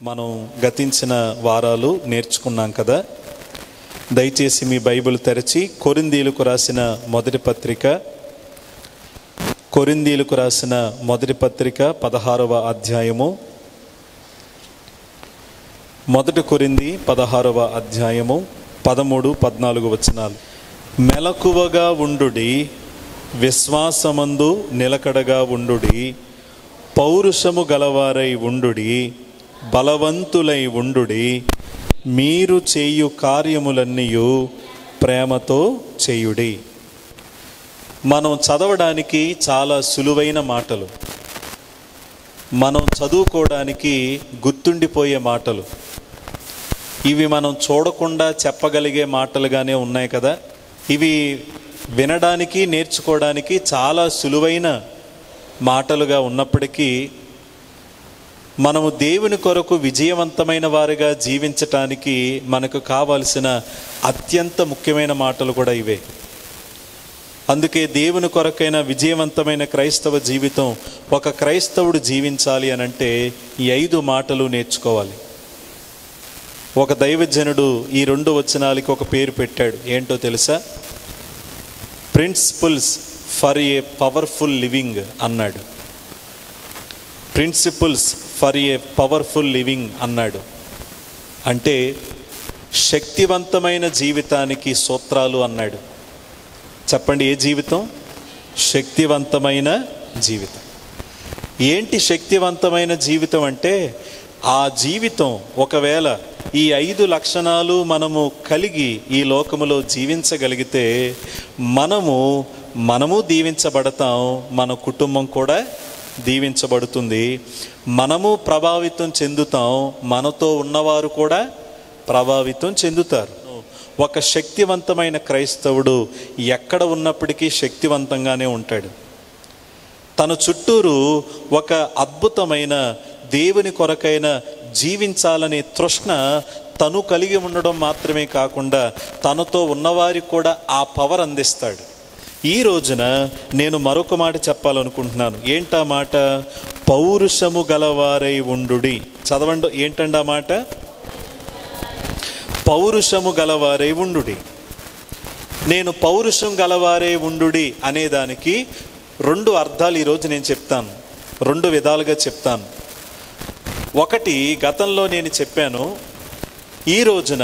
మనం గతించిన వారాలు నేర్చుకున్నాం కదా. దయచేసి మీ బైబిల్ తెరచి కొరింథీయులకు రాసిన మొదటి పత్రిక 16వ అధ్యాయము. మొదటి కొరింథీ 16వ అధ్యాయము 13-14 వచనాలు. మెలకువగా ఉండుడి, విశ్వాసమందు నిలకడగా ఉండుడి, పౌరుషము గలవారై ఉండుడి, బలవంతులై ఉండుడి, మీరు చేయు కార్యములన్నీయు ప్రేమతో చేయుడి. మనం చదవడానికి చాలా సులువైన మాటలు, మనం చదువుకోవడానికి గుర్తుండిపోయే మాటలు, ఇవి మనం చూడకుండా చెప్పగలిగే మాటలుగానే ఉన్నాయి కదా. ఇవి వినడానికి నేర్చుకోవడానికి చాలా సులువైన మాటలుగా ఉన్నప్పటికీ మనము దేవుని కొరకు విజయవంతమైన వారిగా జీవించటానికి మనకు కావలసిన అత్యంత ముఖ్యమైన మాటలు కూడా ఇవే. అందుకే దేవుని కొరకైన విజయవంతమైన క్రైస్తవ జీవితం ఒక క్రైస్తవుడు జీవించాలి అనంటే ఈ 5 మాటలు నేర్చుకోవాలి. ఒక దైవజనుడు ఈ 2 వచనాలకి ఒక పేరు పెట్టాడు. ఏంటో తెలుసా? Principles for a powerful living అన్నాడు. Principles for a powerful living అన్నాడు. అంటే శక్తివంతమైన జీవితానికి సూత్రాలు అన్నాడు. చెప్పండి, ఏ జీవితం? శక్తివంతమైన జీవితం. ఏంటి శక్తివంతమైన జీవితం అంటే? ఆ జీవితం ఒకవేళ ఈ 5 లక్షణాలు మనము కలిగి ఈ లోకములో జీవించగలిగితే మనము దీవించబడతాం, మన కుటుంబం కూడా దీవించబడుతుంది, మనము ప్రభావితం చెందుతాం, మనతో ఉన్నవారు కూడా ప్రభావితం చెందుతారు. ఒక శక్తివంతమైన క్రైస్తవుడు ఎక్కడ ఉన్నప్పటికీ శక్తివంతంగానే ఉంటాడు. తన చుట్టూరు ఒక అద్భుతమైన దేవుని కొరకైన జీవించాలనే తృష్ణ తను కలిగి ఉండడం మాత్రమే కాకుండా తనతో ఉన్నవారికి కూడా ఆ పవర్ అందిస్తాడు. ఈ రోజున నేను మరొక మాట చెప్పాలనుకుంటున్నాను. ఏంటా మాట? పౌరుషము గలవారై ఉండుడి. చదవండి, ఏంటండి ఆ మాట? పౌరుషము గలవారై ఉండుడి. నేను పౌరుషం గలవారై ఉండుడి అనేదానికి 2 అర్థాలు ఈరోజు నేను చెప్తాను. 2 విధాలుగా చెప్తాను. ఒకటి గతంలో నేను చెప్పాను. ఈ రోజున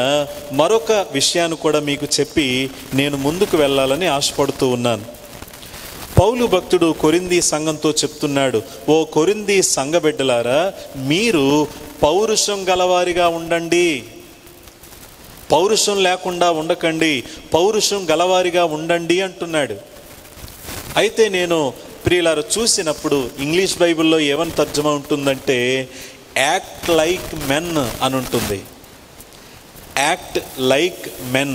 మరొక విషయాన్ని కూడా మీకు చెప్పి నేను ముందుకు వెళ్ళాలని ఆశపడుతూ ఉన్నాను. పౌలు భక్తుడు కొరింథీ సంఘంతో చెప్తున్నాడు, ఓ కొరింథీ సంఘ బిడ్డలారా, మీరు పౌరుషం గలవారిగా ఉండండి, పౌరుషం లేకుండా ఉండకండి, పౌరుషం గలవారిగా ఉండండి అంటున్నాడు. అయితే నేను ప్రియులారా చూసినప్పుడు ఇంగ్లీష్ బైబిల్లో ఏమని తర్జుమా ఉంటుందంటే యాక్ట్ లైక్ మెన్ అని ఉంటుంది. యాక్ట్ లైక్ మెన్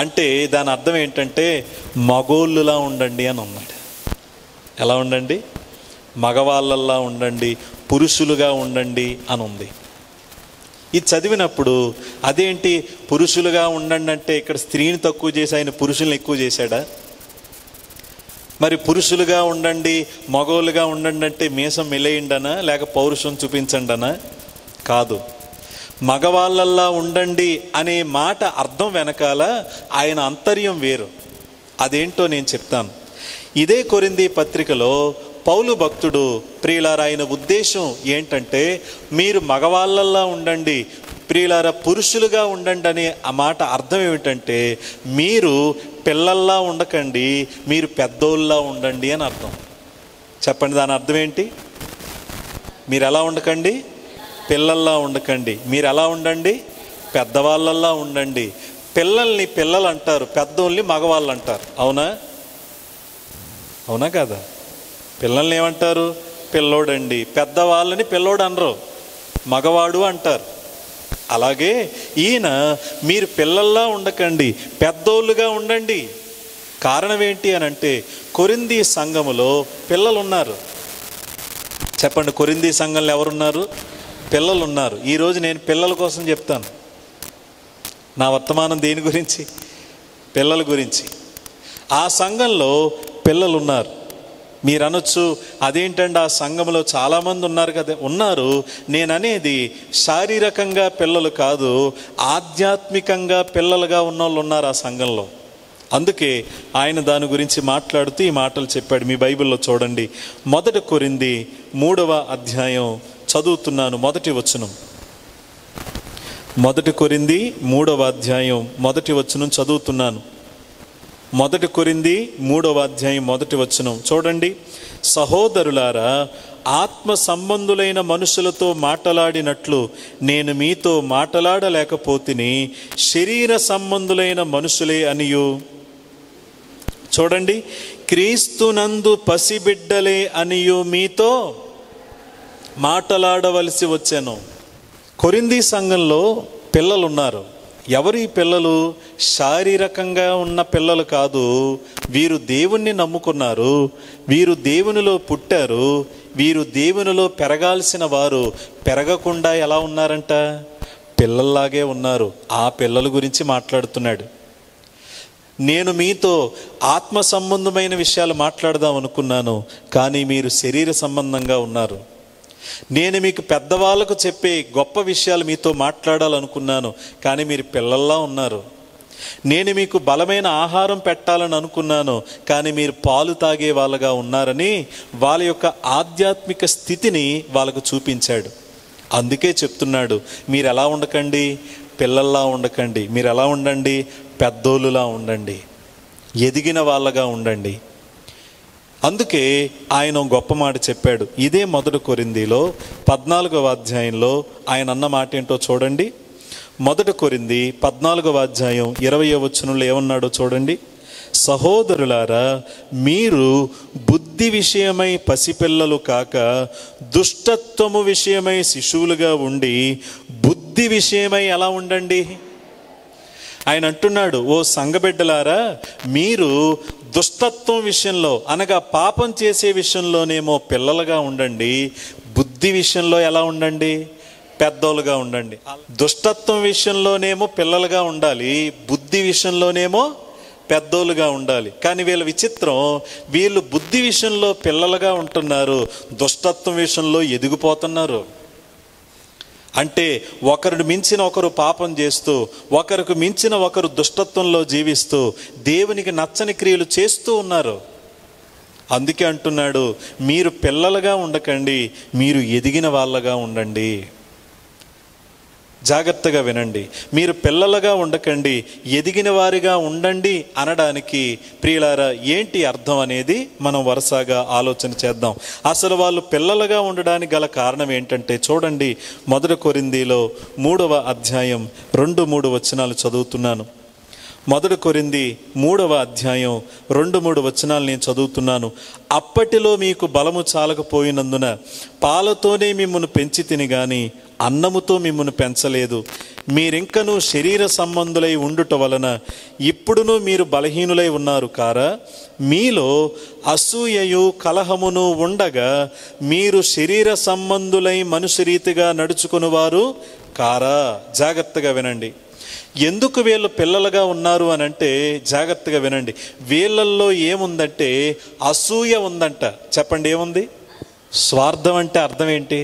అంటే దాని అర్థం ఏంటంటే మగోళ్ళులా ఉండండి అని అన్నాడు. ఎలా ఉండండి? మగవాళ్ళల్లా ఉండండి, పురుషులుగా ఉండండి అని ఉంది. ఇది చదివినప్పుడు అదేంటి పురుషులుగా ఉండండి అంటే ఇక్కడ స్త్రీని తక్కువ చేసి ఆయన పురుషుల్ని ఎక్కువ చేశాడా? మరి పురుషులుగా ఉండండి, మగోళ్ళుగా ఉండండి అంటే మీసం మెలేయండనా లేక పౌరుషం చూపించండనా? కాదు. మగవాళ్ళల్లా ఉండండి అనే మాట అర్థం వెనకాల ఆయన అంతర్యం వేరు. అదేంటో నేను చెప్తాను. ఇదే కొరింథీ పత్రికలో పౌలు భక్తుడు ప్రియులారా ఆయన ఉద్దేశం ఏంటంటే మీరు మగవాళ్ళల్లా ఉండండి, ప్రియులారా పురుషులుగా ఉండండి అనే ఆ మాట అర్థం ఏమిటంటే మీరు పిల్లల్లా ఉండకండి, మీరు పెద్దోళ్ళలా ఉండండి అని అర్థం. చెప్పండి, దాని అర్థం ఏంటి? మీరు ఎలా ఉండకండి? పిల్లల్లా ఉండకండి. మీరు ఎలా ఉండండి? పెద్దవాళ్ళల్లా ఉండండి. పిల్లల్ని పిల్లలు అంటారు, పెద్దోళ్ళని మగవాళ్ళు అంటారు. అవునా? అవునా కాదా? పిల్లల్ని ఏమంటారు? పిల్లోడండి. పెద్దవాళ్ళని పిల్లోడు అనరు, మగవాడు అంటారు. అలాగే ఈయన మీరు పిల్లల్లా ఉండకండి, పెద్దోళ్ళుగా ఉండండి. కారణం ఏంటి అని అంటే కొరింథీ సంఘములో పిల్లలు ఉన్నారు. చెప్పండి, కొరింథీ సంఘంలో ఎవరున్నారు? పిల్లలు ఉన్నారు. ఈరోజు నేను పిల్లల కోసం చెప్తాను. నా వర్తమానం దేని గురించి? పిల్లల గురించి. ఆ సంఘంలో పిల్లలు ఉన్నారు. మీరు అనొచ్చు, అదేంటండి ఆ సంఘంలో చాలామంది ఉన్నారు కదా. ఉన్నారు. నేననేది శారీరకంగా పిల్లలు కాదు, ఆధ్యాత్మికంగా పిల్లలుగా ఉన్నోళ్ళు ఉన్నారు ఆ సంఘంలో. అందుకే ఆయన దాని గురించి మాట్లాడుతూ ఈ మాటలు చెప్పాడు. మీ బైబిల్లో చూడండి, 1 కొరింథీ 3వ అధ్యాయం చదువుతున్నాను, 1వ వచనం. 1 కొరింథీ 3వ అధ్యాయం 1వ వచనం చదువుతున్నాను. 1 కొరింథీ 3వ అధ్యాయం 1వ వచనం చూడండి. సహోదరులారా, ఆత్మ సంబంధులైన మనుషులతో మాట్లాడినట్లు నేను మీతో మాట్లాడలేకపోతిని, శరీర సంబంధులైన మనుషులే అనియు. చూడండి, క్రీస్తునందు పసిబిడ్డలే అనియు మీతో మాట్లాడవలసి వచ్చాను. కొరింథీ సంఘంలో పిల్లలు ఉన్నారు. ఎవరి పిల్లలు? శారీరకంగా ఉన్న పిల్లలు కాదు. వీరు దేవుణ్ణి నమ్ముకున్నారు, వీరు దేవునిలో పుట్టారు, వీరు దేవునిలో పెరగాల్సిన వారు పెరగకుండా ఎలా ఉన్నారంట? పిల్లల్లాగే ఉన్నారు. ఆ పిల్లల గురించి మాట్లాడుతున్నాడు. నేను మీతో ఆత్మ సంబంధమైన విషయాలు మాట్లాడదాం అనుకున్నాను, కానీ మీరు శరీర సంబంధంగా ఉన్నారు. నేను మీకు పెద్దవాళ్ళకు చెప్పే గొప్ప విషయాలు మీతో మాట్లాడాలనుకున్నాను, కానీ మీరు పిల్లల్లా ఉన్నారు. నేను మీకు బలమైన ఆహారం పెట్టాలని అనుకున్నాను, కానీ మీరు పాలు తాగే వాళ్ళగా ఉన్నారని వాళ్ళ యొక్క ఆధ్యాత్మిక స్థితిని వాళ్ళకు చూపించాడు. అందుకే చెప్తున్నాడు, మీరు ఎలా ఉండకండి, పిల్లల్లా ఉండకండి. మీరు ఎలా ఉండండి? పెద్దోళ్ళులా ఉండండి, ఎదిగిన వాళ్ళగా ఉండండి. అందుకే ఆయన గొప్ప మాట చెప్పాడు. ఇదే 1 కొరింథీలో 14వ అధ్యాయంలో ఆయన అన్న మాట ఏంటో చూడండి. 1 కొరింథీ 14వ అధ్యాయం 20వ వచనంలో ఏమన్నాడో చూడండి. సహోదరులారా, మీరు బుద్ధి విషయమై పసిపిల్లలు కాక దుష్టత్వము విషయమై శిశువులుగా ఉండి, బుద్ధి విషయమై ఎలా ఉండండి? ఆయన అంటున్నాడు, ఓ సంఘబిడ్డలారా, మీరు దుష్టత్వం విషయంలో అనగా పాపం చేసే విషయంలోనేమో పిల్లలుగా ఉండండి, బుద్ధి విషయంలో ఎలా ఉండండి? పెద్దోళ్ళుగా ఉండండి. దుష్టత్వం విషయంలోనేమో పిల్లలుగా ఉండాలి, బుద్ధి విషయంలోనేమో పెద్దోళ్ళుగా ఉండాలి. కానీ వీళ్ళ విచిత్రం, వీళ్ళు బుద్ధి విషయంలో పిల్లలుగా ఉంటున్నారు, దుష్టత్వం విషయంలో ఎదిగిపోతున్నారు. అంటే ఒకరిని మించిన ఒకరు పాపం చేస్తూ, ఒకరికి మించిన ఒకరు దుష్టత్వంలో జీవిస్తూ, దేవునికి నచ్చని క్రియలు చేస్తూ ఉన్నారు. అందుకే అంటున్నాడు, మీరు పిల్లలుగా ఉండకండి, మీరు ఎదిగిన వాళ్ళగా ఉండండి. జాగ్రత్తగా వినండి. మీరు పిల్లలుగా ఉండకండి, ఎదిగిన వారిగా ఉండండి అనడానికి ప్రియులారా ఏంటి అర్థం అనేది మనం వరుసగా ఆలోచన చేద్దాం. అసలు వాళ్ళు పిల్లలుగా ఉండడానికి గల కారణం ఏంటంటే చూడండి, 1 కొరింథీలో 3వ అధ్యాయం 2-3 వచనాలు చదువుతున్నాను. 1 కొరింథీ 3వ అధ్యాయం 2-3 వచనాలు నేను చదువుతున్నాను. అప్పటిలో మీకు బలము చాలకపోయినందున పాలతోనే మిమ్మును పెంచి తిని గాని అన్నముతో మిమ్మును పెంచలేదు. మీరింకనూ శరీర సంబంధులై ఉండుట వలన ఇప్పుడును మీరు బలహీనులై ఉన్నారు కారా? మీలో అసూయయు కలహమును ఉండగా మీరు శరీర సంబంధులై మనుష్య రీతిగా నడుచుకునేవారు కారా? జాగ్రత్తగా వినండి. ఎందుకు వీళ్ళు పిల్లలుగా ఉన్నారు అని అంటే జాగ్రత్తగా వినండి. వీళ్ళల్లో ఏముందంటే అసూయ ఉందంట. చెప్పండి, ఏముంది? స్వార్థం అంటే అర్థం ఏంటి?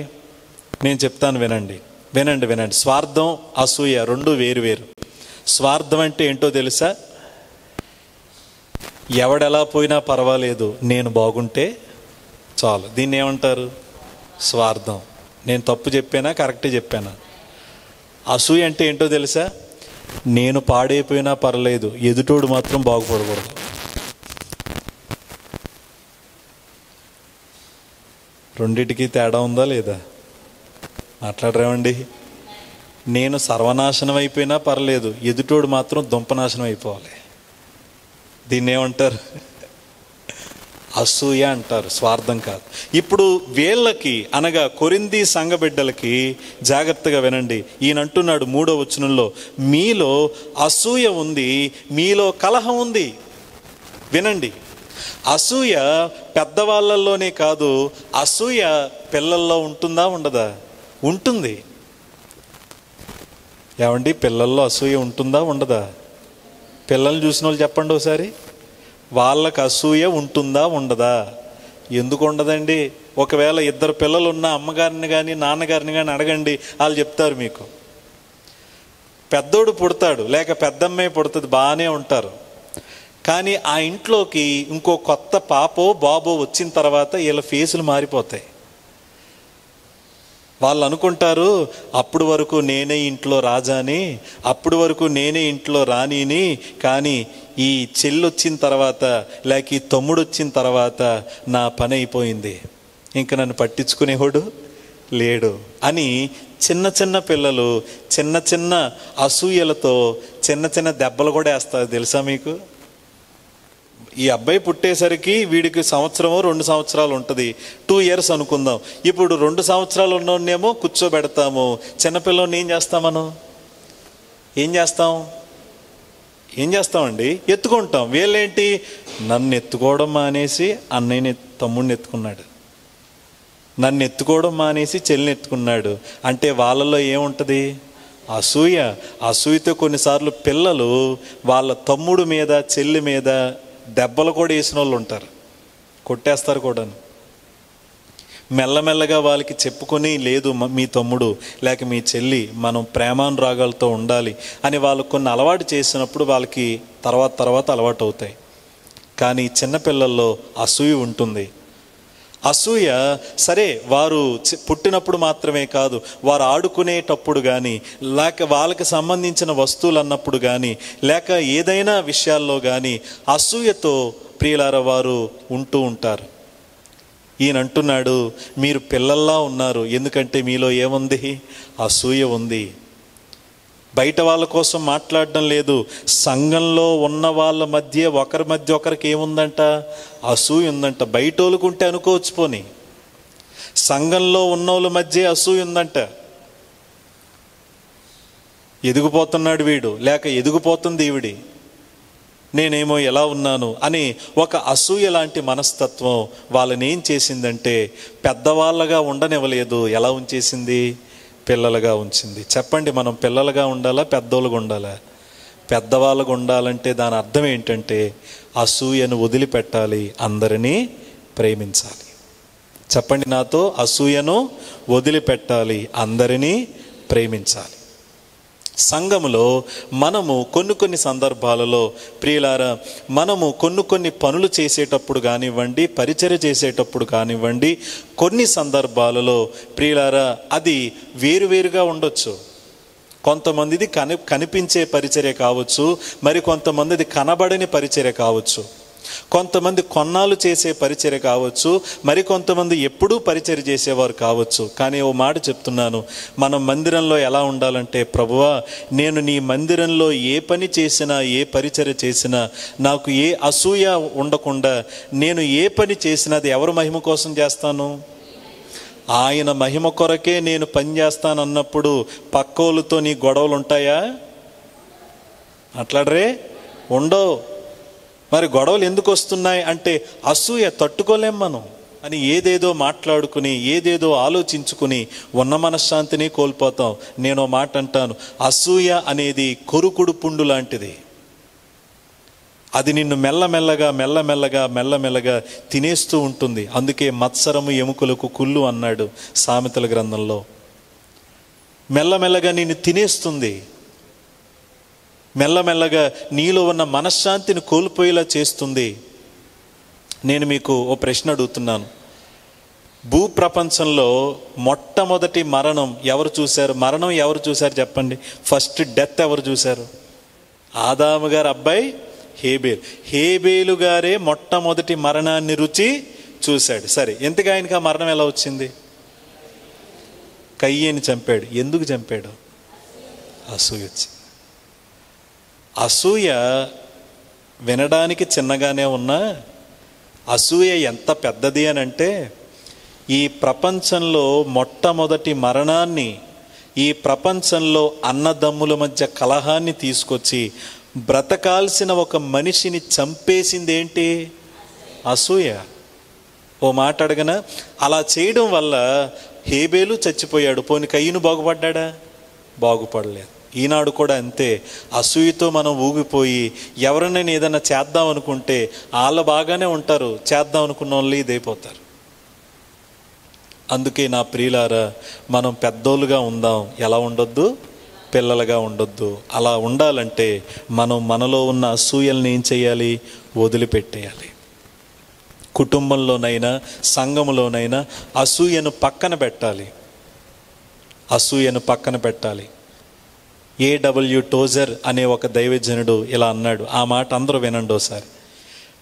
నేను చెప్తాను, వినండి వినండి వినండి. స్వార్థం, అసూయ రెండు వేరు వేరు. స్వార్థం అంటే ఏంటో తెలుసా? ఎవడెలా పోయినా పర్వాలేదు, నేను బాగుంటే చాలు. దీన్ని ఏమంటారు? స్వార్థం. నేను తప్పు చెప్పానా, కరెక్టే చెప్పానా? అసూయ అంటే ఏంటో తెలుసా? నేను పాడైపోయినా పర్లేదు, ఎదుటోడు మాత్రం బాగుపడకూడదు. రెండిటికి తేడా ఉందా లేదా? మాట్లాడరేమండి? నేను సర్వనాశనం అయిపోయినా పర్లేదు, ఎదుటోడు మాత్రం దుంపనాశనం అయిపోవాలి. దీన్ని ఏమంటారు? అసూయ అంటారు, స్వార్థం కాదు. ఇప్పుడు వీళ్ళకి అనగా కొరింథీ సంఘ బిడ్డలకి జాగ్రత్తగా వినండి. ఈయన అంటున్నాడు 3వ వచనంలో, మీలో అసూయ ఉంది, మీలో కలహం ఉంది. వినండి, అసూయ పెద్దవాళ్ళల్లోనే కాదు, అసూయ పిల్లల్లో ఉంటుందా ఉండదా? ఉంటుంది. ఏమండి, పిల్లల్లో అసూయ ఉంటుందా ఉండదా? పిల్లల్ని చూసిన వాళ్ళు చెప్పండి ఒకసారి, వాళ్ళకి అసూయ ఉంటుందా ఉండదా? ఎందుకు ఉండదండి? ఒకవేళ ఇద్దరు పిల్లలు ఉన్న అమ్మగారిని కానీ నాన్నగారిని కానీ అడగండి, వాళ్ళు చెప్తారు మీకు. పెద్దోడు పుడతాడు, లేక పెద్దమ్మాయి పుడుతుంది, బాగానే ఉంటారు. కానీ ఆ ఇంట్లోకి ఇంకో కొత్త పాపో బాబో వచ్చిన తర్వాత వీళ్ళ ఫేసులు మారిపోతాయి. వాళ్ళు అనుకుంటారు, అప్పుడు వరకు నేనే ఇంట్లో రాజాని, అప్పుడు వరకు నేనే ఇంట్లో రాణిని, కానీ ఈ చెల్లి వచ్చిన తర్వాత లేక ఈ తమ్ముడు వచ్చిన తర్వాత నా పని అయిపోయింది, ఇంక నన్ను పట్టించుకునేవాడు లేడు అని చిన్న చిన్న పిల్లలు చిన్న చిన్న అసూయలతో చిన్న చిన్న దెబ్బలు కూడా వేస్తారు. తెలుసా మీకు? ఈ అబ్బాయి పుట్టేసరికి వీడికి 1-2 సంవత్సరాలు ఉంటుంది, 2 years అనుకుందాం. ఇప్పుడు 2 సంవత్సరాలు ఉన్నోనేమో కూర్చోబెడతాము, చిన్నపిల్లని ఏం చేస్తామండి? ఎత్తుకుంటాం. వీళ్ళేంటి, నన్ను ఎత్తుకోవడం మానేసి అన్నయ్యని తమ్ముడిని ఎత్తుకున్నాడు, నన్ను ఎత్తుకోవడం మానేసి చెల్లిని ఎత్తుకున్నాడు. అంటే వాళ్ళలో ఏముంటుంది? అసూయతో కొన్నిసార్లు పిల్లలు వాళ్ళ తమ్ముడు మీద చెల్లి మీద దెబ్బలు కూడా వేసిన వాళ్ళు ఉంటారు, కొట్టేస్తారు కూడా. మెల్లమెల్లగా వాళ్ళకి చెప్పుకొని, లేదు మీ తమ్ముడు లేక మీ చెల్లి మనం ప్రేమానురాగాలతో ఉండాలి అని వాళ్ళు కొన్ని అలవాటు చేసినప్పుడు వాళ్ళకి తర్వాత అలవాటు అవుతాయి. కానీ చిన్నపిల్లల్లో అసూయ ఉంటుంది. అసూయ సరే, వారు పుట్టినప్పుడు మాత్రమే కాదు, వారు ఆడుకునేటప్పుడు కానీ, లేక వాళ్ళకి సంబంధించిన వస్తువులు అన్నప్పుడు కానీ, లేక ఏదైనా విషయాల్లో కానీ అసూయతో ప్రియులారా వారు ఉంటూ ఉంటారు. ఈయన అంటున్నాడు, మీరు పిల్లల్లా ఉన్నారు, ఎందుకంటే మీలో ఏముంది? అసూయ ఉంది. బయట వాళ్ళ కోసం మాట్లాడడం లేదు, సంఘంలో ఉన్న వాళ్ళ మధ్య ఒకరికి ఏముందంట? అసూయ ఉందంట. బయట వాళ్ళకుంటే అనుకోవచ్చు, పోని సంఘంలో ఉన్నోళ్ళ మధ్య అసూయ ఉందంట. ఎదిగిపోతున్నాడు వీడు, లేక ఎదిగిపోతుంది ఈవిడి, నేనేమో ఎలా ఉన్నాను అని ఒక అసూయ లాంటి మనస్తత్వం వాళ్ళని ఏం చేసిందంటే పెద్దవాళ్ళగా ఉండనివ్వలేదు. ఎలా ఉంచేసింది? పిల్లలుగా ఉంచింది. చెప్పండి, మనం పిల్లలుగా ఉండాలా, పెద్దోళ్ళగా ఉండాలా? పెద్దవాళ్ళగా ఉండాలంటే దాని అర్థం ఏంటంటే అసూయను వదిలిపెట్టాలి, అందరినీ ప్రేమించాలి. చెప్పండి నాతో, అసూయను వదిలిపెట్టాలి, అందరినీ ప్రేమించాలి. సంఘములో మనము కొన్ని సందర్భాలలో ప్రియులారా, మనము కొన్ని పనులు చేసేటప్పుడు కానివ్వండి, పరిచర్య చేసేటప్పుడు కానివ్వండి, కొన్ని సందర్భాలలో ప్రియులారా అది వేరువేరుగా ఉండొచ్చు. కొంతమందిది కనిపించే పరిచర్య కావచ్చు, మరి కొంతమందిది కనబడని పరిచర్య కావచ్చు. కొంతమంది కొన్నాళ్ళు చేసే పరిచర్య కావచ్చు, మరి కొంతమంది ఎప్పుడూ పరిచర్య చేసేవారు కావచ్చు. కానీ ఓ మాట చెప్తున్నాను, మనం మందిరంలో ఎలా ఉండాలంటే, ప్రభువా నేను నీ మందిరంలో ఏ పని చేసినా, ఏ పరిచర్య చేసినా నాకు ఏ అసూయ ఉండకుండా, నేను ఏ పని చేసినా అది ఎవరి మహిమ కోసం చేస్తాను? ఆయన మహిమ కొరకే నేను పని చేస్తాను అన్నప్పుడు పక్కోళ్ళతో నీ గొడవలు ఉంటాయా? మాట్లాడరే, ఉండవు. మరి గొడవలు ఎందుకు వస్తున్నాయి అంటే అసూయ, తట్టుకోలేం మనం అని ఏదేదో మాట్లాడుకుని, ఏదేదో ఆలోచించుకుని ఉన్న మనశ్శాంతిని కోల్పోతాం. నేను మాట అంటాను, అసూయ అనేది కొరుకుడు పుండు లాంటిది. అది నిన్ను మెల్లమెల్లగా తినేస్తూ ఉంటుంది. అందుకే మత్సరము ఎముకలకు కుళ్ళు అన్నాడు సామెతల గ్రంథంలో. మెల్లమెల్లగా నిన్ను తినేస్తుంది, మెల్లమెల్లగా నీలో ఉన్న మనశ్శాంతిని కోల్పోయేలా చేస్తుంది. నేను మీకు ఓ ప్రశ్న అడుగుతున్నాను, భూప్రపంచంలో మొట్టమొదటి మరణం ఎవరు చూశారు చెప్పండి? ఫస్ట్ డెత్ ఎవరు చూశారు? ఆదాము గారి అబ్బాయి హేబేలు గారే మొట్టమొదటి మరణాన్ని రుచి చూశాడు. సరే, ఎందుకు ఆయనకి ఆ మరణం ఎలా వచ్చింది? కయ్యేని చంపాడు. ఎందుకు చంపాడు? అసూయ వచ్చింది. అసూయ వినడానికి చిన్నగానే ఉన్నా అసూయ ఎంత పెద్దది అని అంటే, ఈ ప్రపంచంలో మొట్టమొదటి మరణాన్ని, ఈ ప్రపంచంలో అన్నదమ్ముల మధ్య కలహాన్ని తీసుకొచ్చి బ్రతకాల్సిన ఒక మనిషిని చంపేసింది ఏంటి? అసూయ. ఓ మాట అడగనా, అలా చేయడం వల్ల హేబేలు చచ్చిపోయాడు. పోనీ కయ్యను బాగుపడ్డా? బాగుపడలేదు. ఈనాడు కూడా అంతే. అసూయతో మనం ఊగిపోయి ఎవరైనా ఏదైనా చేద్దాం అనుకుంటే వాళ్ళు బాగానే ఉంటారు, చేద్దాం అనుకున్న వాళ్ళు ఇదైపోతారు. అందుకే నా ప్రియులారా, మనం పెద్దోళ్ళుగా ఉందాం. ఎలా ఉండొద్దు? పిల్లలుగా ఉండొద్దు. అలా ఉండాలంటే మనం మనలో ఉన్న అసూయల్ని ఏం చేయాలి? వదిలిపెట్టేయాలి. కుటుంబంలోనైనా సంఘములోనైనా అసూయను పక్కన పెట్టాలి. అసూయను పక్కన పెట్టాలి. A.W. టోజర్ అనే ఒక దైవజనుడు ఇలా అన్నాడు. ఆ మాట అందరూ వినండి ఒకసారి.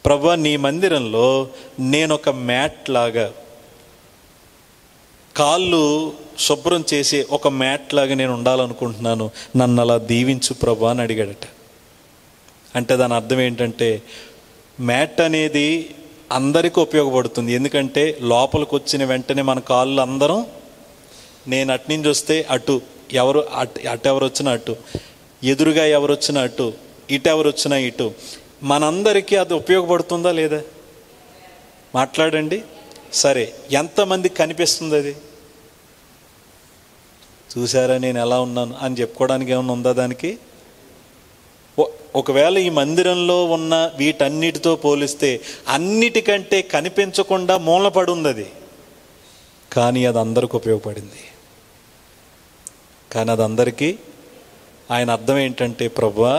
ప్రభువా, నీ మందిరంలో నేను ఒక మ్యాట్ లాగా, కాళ్ళు శుభ్రం చేసి ఒక మ్యాట్ లాగా నేను ఉండాలనుకుంటున్నాను, నన్ను అలా దీవించు ప్రభువా అని అడిగాడట. అంటే దాని అర్థం ఏంటంటే, మ్యాట్ అనేది అందరికీ ఉపయోగపడుతుంది. ఎందుకంటే లోపలికి వచ్చిన వెంటనే మన కాళ్ళు అందరం, నేను అటు నుంచి వస్తే అటు, ఎవరు అటు ఎవరు వచ్చినా అటు, ఎదురుగా ఎవరు వచ్చినా అటు, ఇటు ఎవరు వచ్చినా ఇటు, మనందరికీ అది ఉపయోగపడుతుందా లేదా? మాట్లాడండి. సరే, ఎంతమందికి కనిపిస్తుంది అది? చూసారా నేను ఎలా ఉన్నాను అని చెప్పుకోవడానికి ఏమైనా ఉందా దానికి? ఒకవేళ ఈ మందిరంలో ఉన్న వీటన్నిటితో పోలిస్తే అన్నిటికంటే కనిపించకుండా మూలపడి ఉంది అది. కానీ అది అందరికి ఉపయోగపడింది. కానీ అది అందరికీ, ఆయన అర్థం ఏంటంటే, ప్రభువా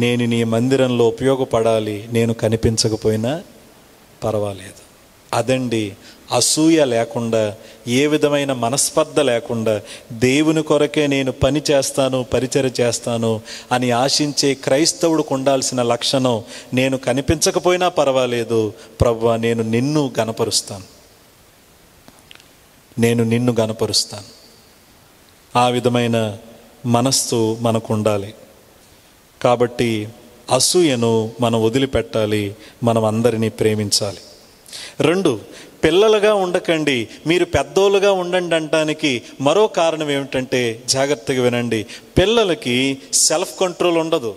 నేను నీ మందిరంలో ఉపయోగపడాలి, నేను కనిపించకపోయినా పర్వాలేదు. అదండి అసూయ లేకుండా, ఏ విధమైన మనస్పర్ధ లేకుండా, దేవుని కొరకే నేను పని చేస్తాను, పరిచర్య చేస్తాను అని ఆశించే క్రైస్తవుడికి ఉండాల్సిన లక్షణం. నేను కనిపించకపోయినా పర్వాలేదు ప్రభువా, నేను నిన్ను గణపరుస్తాను, నేను నిన్ను గణపరుస్తాను. ఆ విధమైన మనస్సు మనకు ఉండాలి. కాబట్టి అసూయను మనం వదిలిపెట్టాలి, మనం అందరినీ ప్రేమించాలి. 2, పిల్లలుగా ఉండకండి, మీరు పెద్దోళ్ళుగా ఉండండి అంటానికి మరో కారణం ఏమిటంటే, జాగ్రత్తగా వినండి, పిల్లలకి సెల్ఫ్ కంట్రోల్ ఉండదు.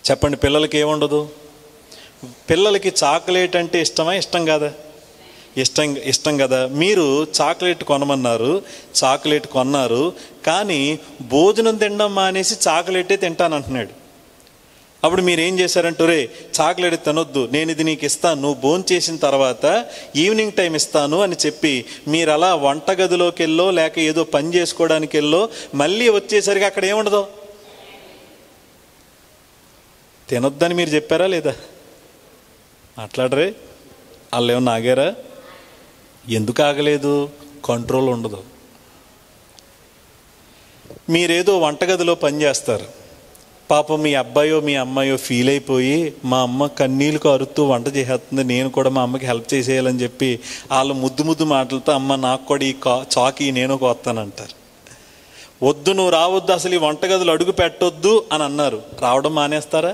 చెప్పండి, పిల్లలకి ఏముండదు? పిల్లలకి చాక్లెట్ అంటే ఇష్టమా? ఇష్టం కాదా? ఇష్టం కదా. మీరు చాక్లెట్ కొనమన్నారు, చాక్లెట్ కొన్నారు, కానీ భోజనం తినడం మానేసి చాక్లెటే తింటానంటున్నాడు. అప్పుడు మీరు ఏం చేశారంటే, రే చాక్లెట్ తినొద్దు, నేను ఇది నీకు ఇస్తాను, నువ్వు భోజనం చేసిన తర్వాత ఈవినింగ్ టైం ఇస్తాను అని చెప్పి మీరు అలా వంటగదిలోకి వెళ్ళో లేక ఏదో పని చేసుకోవడానికి వెళ్ళో మళ్ళీ వచ్చేసరికి అక్కడ ఏముండదు? తినొద్దని మీరు చెప్పారా లేదా? మాట్లాడరే? వాళ్ళు ఏమన్నా ఆగారా? ఎందుకు ఆగలేదు? కంట్రోల్ ఉండదు. మీరేదో వంటగదిలో పని చేస్తారు, పాపం మీ అబ్బాయో మీ అమ్మాయో ఫీల్ అయిపోయి, మా అమ్మ కన్నీళ్ళు కారుతూ వంట చేసేస్తుంది, నేను కూడా మా అమ్మకి హెల్ప్ చేసేయాలని చెప్పి వాళ్ళు ముద్దు మాటలతో, అమ్మ నాకు కూడా ఈ చాకి నేను కోస్తానంటారు. వద్దు, నువ్వు రావద్దు, అసలు ఈ వంటగదిలో అడుగు పెట్టొద్దు అని అన్నారు. రావడం మానేస్తారా?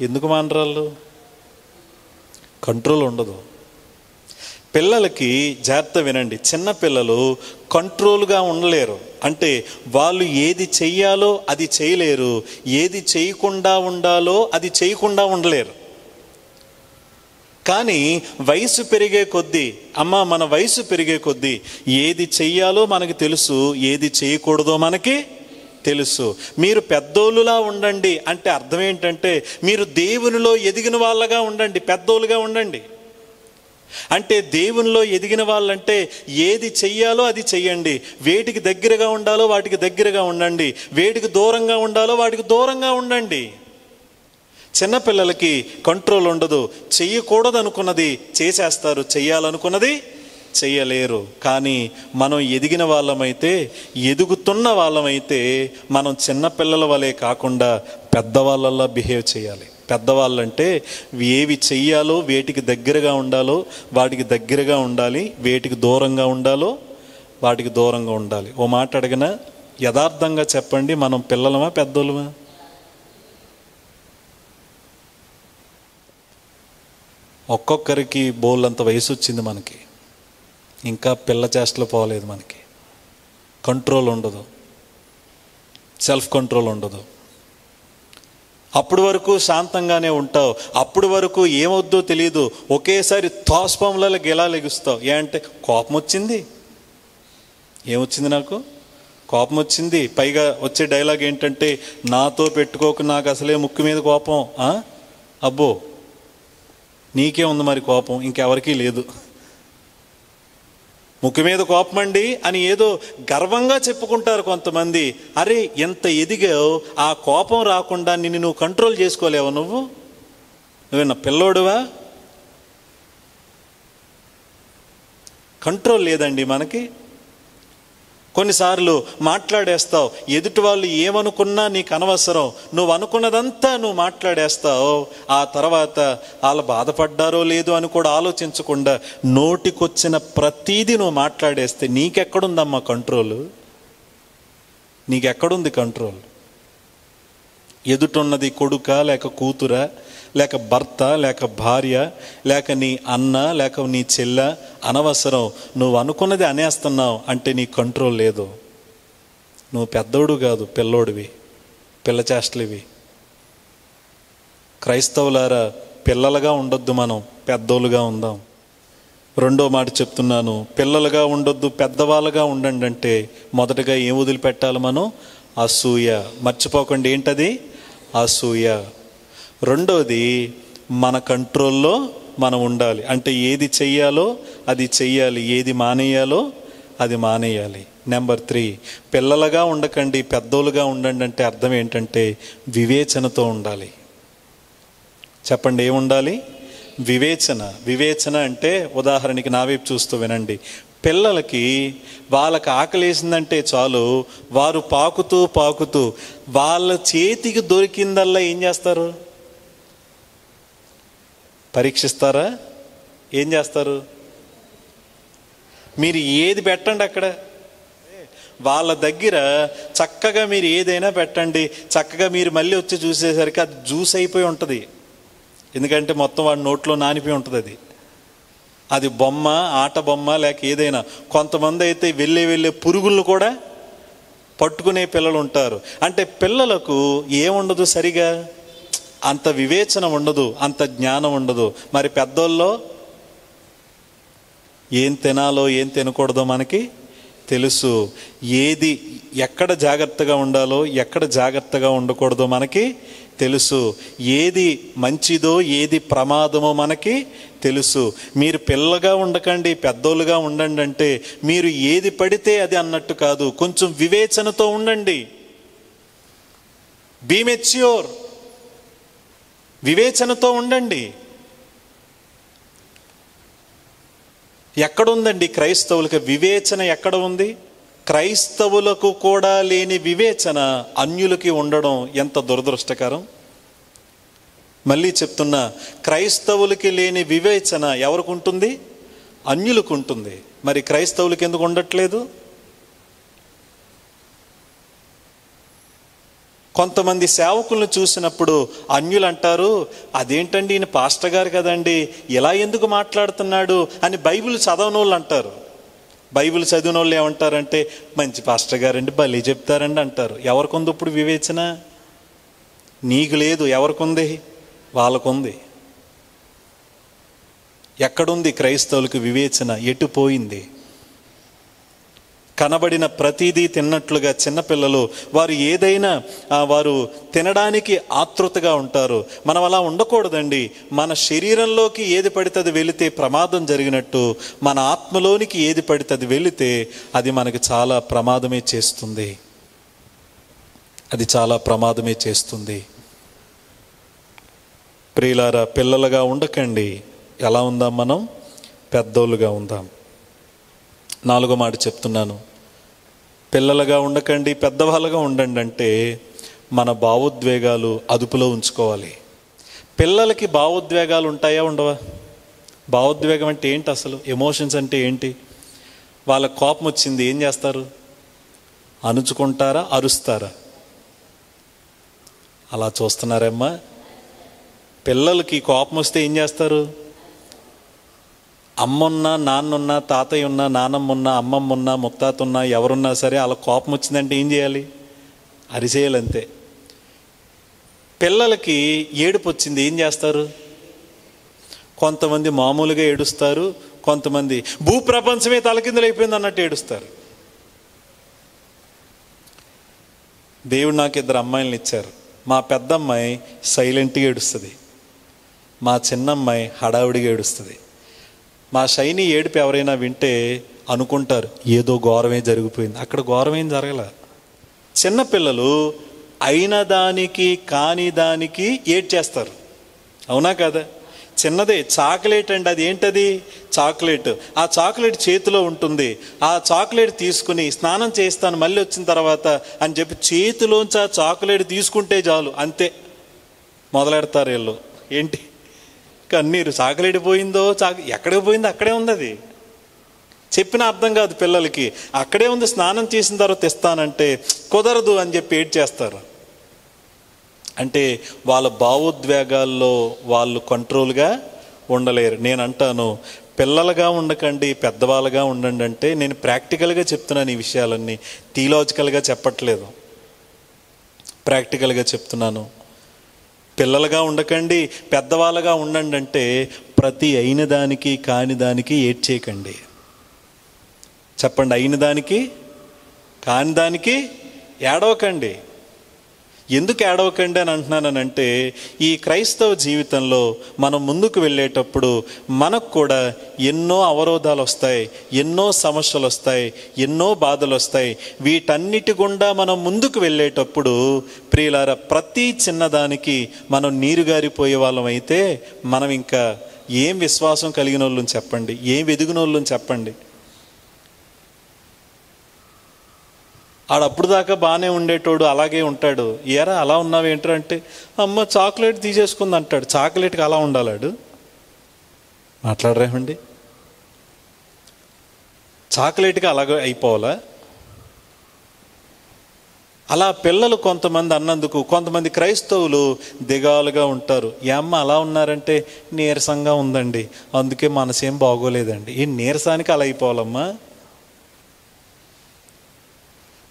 ఎందుకు మానరాళ్ళు? కంట్రోల్ ఉండదు. పిల్లలకి జాగ్రత్త వినండి, చిన్నపిల్లలు కంట్రోల్గా ఉండలేరు. అంటే వాళ్ళు ఏది చెయ్యాలో అది చేయలేరు, ఏది చేయకుండా ఉండాలో అది చేయకుండా ఉండలేరు. కానీ వయసు పెరిగే కొద్దీ, మన వయసు పెరిగే కొద్దీ ఏది చెయ్యాలో మనకి తెలుసు, ఏది చేయకూడదో మనకి తెలుసు. మీరు పెద్దోళ్ళులా ఉండండి అంటే అర్థం ఏంటంటే, మీరు దేవునిలో ఎదిగిన వాళ్ళగా ఉండండి, పెద్దోళ్ళుగా ఉండండి. అంటే దేవునిలో ఎదిగిన వాళ్ళంటే ఏది చెయ్యాలో అది చెయ్యండి, వేటికి దగ్గరగా ఉండాలో వాటికి దగ్గరగా ఉండండి, వేటికి దూరంగా ఉండాలో వాటికి దూరంగా ఉండండి. చిన్నపిల్లలకి కంట్రోల్ ఉండదు, చెయ్యకూడదు అనుకున్నది చేసేస్తారు, చెయ్యాలనుకున్నది చెయ్యలేరు. కానీ మనం ఎదిగిన వాళ్ళమైతే, ఎదుగుతున్న వాళ్ళమైతే మనం చిన్నపిల్లల వలె కాకుండా పెద్దవాళ్ళలా బిహేవ్ చేయాలి. పెద్దవాళ్ళంటే ఏవి చెయ్యాలో వేటికి దగ్గరగా ఉండాలో వాటికి దగ్గరగా ఉండాలి, వేటికి దూరంగా ఉండాలో వాటికి దూరంగా ఉండాలి. ఓ మాట అడిగినా యథార్థంగా చెప్పండి, మనం పిల్లలమా పెద్దోళ్ళమా? ఒక్కొక్కరికి బోళ్ళంత వయసు వచ్చింది, మనకి ఇంకా పిల్ల చేష్టలు పోలేదు. మనకి కంట్రోల్ ఉండదు, సెల్ఫ్ కంట్రోల్ ఉండదు. అప్పుడు వరకు శాంతంగానే ఉంటావు, అప్పుడు వరకు ఏమవుద్దో తెలియదు, ఒకేసారి తోస్పంలలో గెలా లెగుస్తావు. అంటే కోపం వచ్చింది, ఏమొచ్చింది నాకు? కోపం వచ్చింది, పైగా వచ్చే డైలాగ్ ఏంటంటే, నాతో పెట్టుకోక, నాకు అసలే ముక్కు మీద కోపం. అబ్బో, నీకే ఉంది మరి కోపం, ఇంకెవరికీ లేదు. ముక్కు మీద కోపం అండి అని ఏదో గర్వంగా చెప్పుకుంటారు కొంతమంది. అరే, ఎంత ఎదిగావు, ఆ కోపం రాకుండా నిన్ను నువ్వు కంట్రోల్ చేసుకోలేవా? నువ్వేనా పిల్లోడువా? కంట్రోల్ లేదండి మనకి. కొన్నిసార్లు మాట్లాడేస్తావు, ఎదుటి వాళ్ళు ఏమనుకున్నా నీకు అనవసరం, నువ్వు అనుకున్నదంతా నువ్వు మాట్లాడేస్తావు. ఆ తర్వాత వాళ్ళు బాధపడ్డారో లేదో అని కూడా ఆలోచించకుండా నోటికొచ్చిన ప్రతీది నువ్వు మాట్లాడేస్తే నీకెక్కడుందమ్మా కంట్రోలు? నీకెక్కడుంది కంట్రోల్? ఎదుటున్నది కొడుకా, లేక కూతురా, లేక భర్త, లేక భార్య, లేక నీ అన్న, లేక నీ చెల్ల, అనవసరం. నువ్వు అనుకున్నది అనేస్తున్నావు అంటే నీ కంట్రోల్ లేదు. నువ్వు పెద్దోడు కాదు, పిల్లోడివి, పిల్ల చేష్టలివి. క్రైస్తవులారా, పిల్లలుగా ఉండొద్దు, మనం పెద్దోళ్ళుగా ఉందాం. రెండో మాట చెప్తున్నాను, పిల్లలుగా ఉండొద్దు, పెద్దవాళ్ళుగా ఉండండి అంటే మొదటగా ఏం వదిలిపెట్టాలి మనం? అసూయ. మర్చిపోకండి, ఏంటది? అసూయ. రెండోది, మన కంట్రోల్లో మనం ఉండాలి. అంటే ఏది చెయ్యాలో అది చెయ్యాలి, ఏది మానేయాలో అది మానేయాలి. నెంబర్ 3, పిల్లలుగా ఉండకండి, పెద్దోళ్ళుగా ఉండండి అంటే అర్థం ఏంటంటే వివేచనతో ఉండాలి. చెప్పండి, ఏముండాలి? వివేచన. వివేచన అంటే ఉదాహరణకి నా వైపు చూస్తూ వినండి. పిల్లలకి వాళ్ళకి ఆకలేసిందంటే చాలు, వారు పాకుతూ పాకుతూ వాళ్ళ చేతికి దొరికిందల్లా ఏం చేస్తారు? పరీక్షిస్తారా? ఏం చేస్తారు? మీరు ఏది పెట్టండి అక్కడ, వాళ్ళ దగ్గర చక్కగా మీరు ఏదైనా పెట్టండి, చక్కగా మీరు మళ్ళీ వచ్చి చూసేసరికి అది జ్యూస్ అయిపోయి ఉంటుంది. ఎందుకంటే మొత్తం వాడి నోట్లో నానిపోయి ఉంటుంది. అది బొమ్మ, ఆట బొమ్మ, లేక ఏదైనా. కొంతమంది అయితే వెళ్ళే పురుగులను కూడా పట్టుకునే పిల్లలు ఉంటారు. అంటే పిల్లలకు ఏముండదు, సరిగా అంత వివేచన ఉండదు, అంత జ్ఞానం ఉండదు. మరి పెద్దోళ్ళలో ఏం తినాలో ఏం తినకూడదో మనకి తెలుసు. ఏది ఎక్కడ జాగ్రత్తగా ఉండాలో ఎక్కడ జాగ్రత్తగా ఉండకూడదో మనకి తెలుసు. ఏది మంచిదో ఏది ప్రమాదమో మనకి తెలుసు. మీరు పిల్లగా ఉండకండి, పెద్దోళ్ళుగా ఉండండి అంటే మీరు ఏది పడితే అది అన్నట్టు కాదు. కొంచెం వివేచనతో ఉండండి. Be mature. వివేచనతో ఉండండి. ఎక్కడుందండి క్రైస్తవులకి వివేచన? ఎక్కడ ఉంది? క్రైస్తవులకు కూడా లేని వివేచన అన్యులకి ఉండడం ఎంత దురదృష్టకరం. మళ్ళీ చెప్తున్నా, క్రైస్తవులకి లేని వివేచన ఎవరికి ఉంటుంది? అన్యులకు ఉంటుంది. మరి క్రైస్తవులకి ఎందుకు ఉండట్లేదు? కొంతమంది సేవకులను చూసినప్పుడు అన్యులు అంటారు, అదేంటండి ఈయన పాస్టర్ గారు కదండి, ఇలా ఎందుకు మాట్లాడుతున్నాడు అని బైబిల్ చదవనోళ్ళు అంటారు. బైబిల్ చదివిన వాళ్ళు ఏమంటారంటే, మంచి పాస్టర్ గారండి, భలే చెప్తారండి అంటారు. ఎవరికి ఉంది ఇప్పుడు వివేచన? నీకు లేదు. ఎవరికి ఉంది? వాళ్ళకుంది. ఎక్కడుంది క్రైస్తవులకు వివేచన? ఎటు పోయింది? కనబడిన ప్రతిదీ తిన్నట్లుగా చిన్నపిల్లలు వారు ఏదైనా వారు తినడానికి ఆతృతగా ఉంటారు. మనం అలా ఉండకూడదండి. మన శరీరంలోకి ఏది పడితే అది వెళితే ప్రమాదం జరిగినట్టు మన ఆత్మలోనికి ఏది పడితే అది వెళితే అది మనకి చాలా ప్రమాదమే చేస్తుంది. అది చాలా ప్రమాదమే చేస్తుంది. ప్రియులారా, పిల్లలుగా ఉండకండి. ఎలా ఉందాం మనం? పెద్దోళ్ళుగా ఉందాం. 4వ మాట చెప్తున్నాను, పిల్లలుగా ఉండకండి, పెద్దవాళ్ళుగా ఉండండి అంటే మన భావోద్వేగాలు అదుపులో ఉంచుకోవాలి. పిల్లలకి భావోద్వేగాలు ఉంటాయా ఉండవా? భావోద్వేగం అంటే ఏంటి అసలు? ఎమోషన్స్ అంటే ఏంటి? వాళ్ళకి కోపం వచ్చింది, ఏం చేస్తారు? అణుచుకుంటారా, అరుస్తారా? అలా చూస్తున్నారమ్మా. పిల్లలకి కోపం వస్తే ఏం చేస్తారు? అమ్మున్నా, నాన్నున్నా, తాతయ్య ఉన్నా, నానమ్మ ఉన్నా, అమ్మమ్మ ఉన్నా, ముత్తాత ఉన్నా, ఎవరున్నా సరే అలా కోపం వచ్చిందంటే ఏం చేయాలి? అరిచేయాలంతే. పిల్లలకి ఏడుపు వచ్చింది, ఏం చేస్తారు? కొంతమంది మామూలుగా ఏడుస్తారు, కొంతమంది భూప్రపంచమే తలకిందులైపోయింది అన్నట్టు ఏడుస్తారు. దేవుడు నాకు 2 అమ్మాయిలను ఇచ్చారు. మా పెద్ద అమ్మాయి సైలెంట్గా ఏడుస్తుంది, మా చిన్నమ్మాయి హడావుడిగా ఏడుస్తుంది. మా షైనీ ఏడుపు ఎవరైనా వింటే అనుకుంటారు ఏదో ఘోరమే జరిగిపోయింది. అక్కడ ఘోరమేం జరగల. చిన్నపిల్లలు అయిన దానికి కాని దానికి ఏడ్చేస్తారు, అవునా కదా? చిన్నదే చాక్లెట్ అండి, అది ఏంటది? చాక్లెట్. ఆ చాక్లెట్ చేతిలో ఉంటుంది. ఆ చాక్లెట్ తీసుకుని స్నానం చేస్తాను మళ్ళీ వచ్చిన తర్వాత అని చెప్పి చేతిలోంచి ఆ చాక్లెట్ తీసుకుంటే చాలు, అంతే మొదలెడతారు వీళ్ళు. ఏంటి కన్నీరు, చాక్లెట్ పోయిందో, ఎక్కడికి పోయిందో అక్కడే ఉంది. అది చెప్పిన అర్థం కాదు పిల్లలకి. అక్కడే ఉంది, స్నానం చేసిన తర్వాత ఇస్తానంటే కుదరదు అని చెప్పి ఏడ్చేస్తారు. అంటే వాళ్ళ భావోద్వేగాల్లో వాళ్ళు కంట్రోల్గా ఉండలేరు. నేను అంటాను, పిల్లలుగా ఉండకండి, పెద్దవాళ్ళుగా ఉండండి అంటే నేను ప్రాక్టికల్గా చెప్తున్నాను. ఈ విషయాలన్నీ థియలాజికల్గా చెప్పట్లేదు, ప్రాక్టికల్గా చెప్తున్నాను. పిల్లలుగా ఉండకండి, పెద్దవాళ్ళుగా ఉండండి అంటే ప్రతి అయిన దానికి కాని దానికి ఏడ్చేయకండి. చెప్పండి, అయిన దానికి కాని దానికి ఏడవకండి. ఎందుకు ఏడవకండి అని అంటున్నానంటే, ఈ క్రైస్తవ జీవితంలో మనం ముందుకు వెళ్ళేటప్పుడు మనకు కూడా ఎన్నో అవరోధాలు వస్తాయి, ఎన్నో సమస్యలు వస్తాయి, ఎన్నో బాధలు వస్తాయి. వీటన్నిటి గుండా మనం ముందుకు వెళ్ళేటప్పుడు ప్రియులారా, ప్రతి చిన్నదానికి మనం నీరుగారిపోయే వాళ్ళం అయితే మనం ఇంకా ఏం విశ్వాసం కలిగిన వాళ్ళని చెప్పండి, ఏం ఎదిగిన వాళ్ళని చెప్పండి. ఆడప్పుడు దాకా బాగానే ఉండేటోడు అలాగే ఉంటాడు. ఏరా అలా ఉన్నావు ఏంటంటే, అమ్మ చాక్లెట్ తీసేసుకుంది అంటాడు. చాక్లెట్కి అలా ఉండాలాడు? మాట్లాడరేమండి? చాక్లెట్కి అలాగే అయిపోవాలా? అలా పిల్లలు కొంతమంది అన్నందుకు కొంతమంది క్రైస్తవులు దిగాలుగా ఉంటారు. ఏ అమ్మ అలా ఉన్నారంటే, నీరసంగా ఉందండి, అందుకే మనసేం బాగోలేదండి. ఈ నీరసానికి అలా అయిపోవాలమ్మా?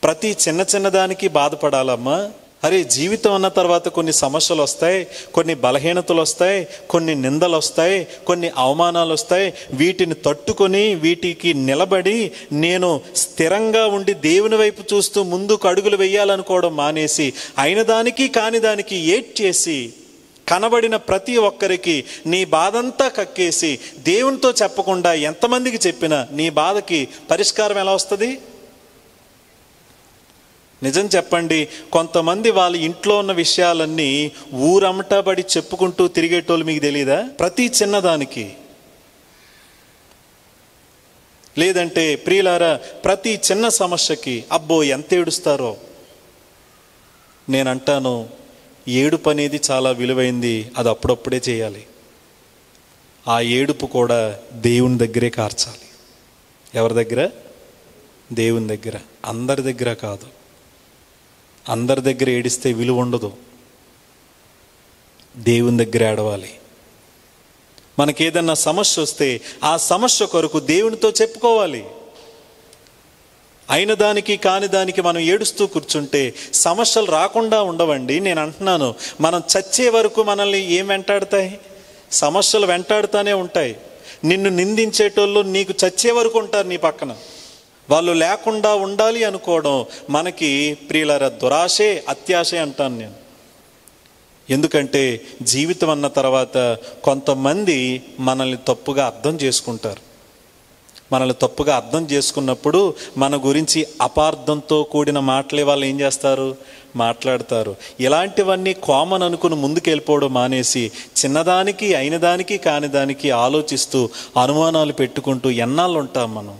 ప్రతి చిన్న దానికి బాధపడాలమ్మా? అరే, జీవితం అన్న తర్వాత కొన్ని సమస్యలు వస్తాయి, కొన్ని బలహీనతలు వస్తాయి, కొన్ని నిందలు వస్తాయి, కొన్ని అవమానాలు వస్తాయి. వీటిని తట్టుకొని వీటికి నిలబడి నేను స్థిరంగా ఉండి దేవుని వైపు చూస్తూ ముందుకు అడుగులు వేయాలనుకోవడం మానేసి అయిన దానికి కాని దానికి ఏడ్చేసి కనబడిన ప్రతి ఒక్కరికి నీ బాధంతా కక్కేసి దేవునితో చెప్పకుండా ఎంతమందికి చెప్పినా నీ బాధకి పరిష్కారం ఎలా వస్తుంది? నిజం చెప్పండి, కొంతమంది వాళ్ళ ఇంట్లో ఉన్న విషయాలన్నీ ఊరమటబడి చెప్పుకుంటూ తిరిగేటోళ్ళు మీకు తెలియదా? ప్రతి చిన్నదానికి. లేదంటే ప్రియులారా, ప్రతి చిన్న సమస్యకి అబ్బో ఎంత ఏడుస్తారో. నేనంటాను, ఏడుపు అనేది చాలా విలువైంది, అది అప్పుడప్పుడే చేయాలి. ఆ ఏడుపు కూడా దేవుని దగ్గరే కార్చాలి. ఎవరి దగ్గర? దేవుని దగ్గర. అందరి దగ్గర కాదు. అందరి దగ్గర ఏడిస్తే విలువ ఉండదు, దేవుని దగ్గర ఏడవాలి. మనకేదన్నా సమస్య వస్తే ఆ సమస్య కొరకు దేవునితో చెప్పుకోవాలి. అయిన దానికి కాని దానికి మనం ఏడుస్తూ కూర్చుంటే సమస్యలు రాకుండా ఉండవండి. నేను అంటున్నాను, మనం చచ్చే వరకు మనల్ని ఏం వెంటాడుతాయి? సమస్యలు వెంటాడుతూనే ఉంటాయి. నిన్ను నిందించేటోళ్ళు నీకు చచ్చే వరకు ఉంటారు నీ పక్కన. వాళ్ళు లేకుండా ఉండాలి అనుకోవడం మనకి ప్రియులారా దురాశే, అత్యాశే అంటాను నేను. ఎందుకంటే జీవితం అన్న తర్వాత కొంతమంది మనల్ని తప్పుగా అర్థం చేసుకుంటారు. మనల్ని తప్పుగా అర్థం చేసుకున్నప్పుడు మన గురించి అపార్థంతో కూడిన మాటలే వాళ్ళు ఏం చేస్తారు? మాట్లాడతారు. ఇలాంటివన్నీ కామన్ అనుకుని ముందుకు వెళ్ళిపోవడం మానేసి చిన్నదానికి అయిన దానికి కాని దానికి ఆలోచిస్తూ అనుమానాలు పెట్టుకుంటూ ఎన్నాళ్ళు ఉంటాం మనం?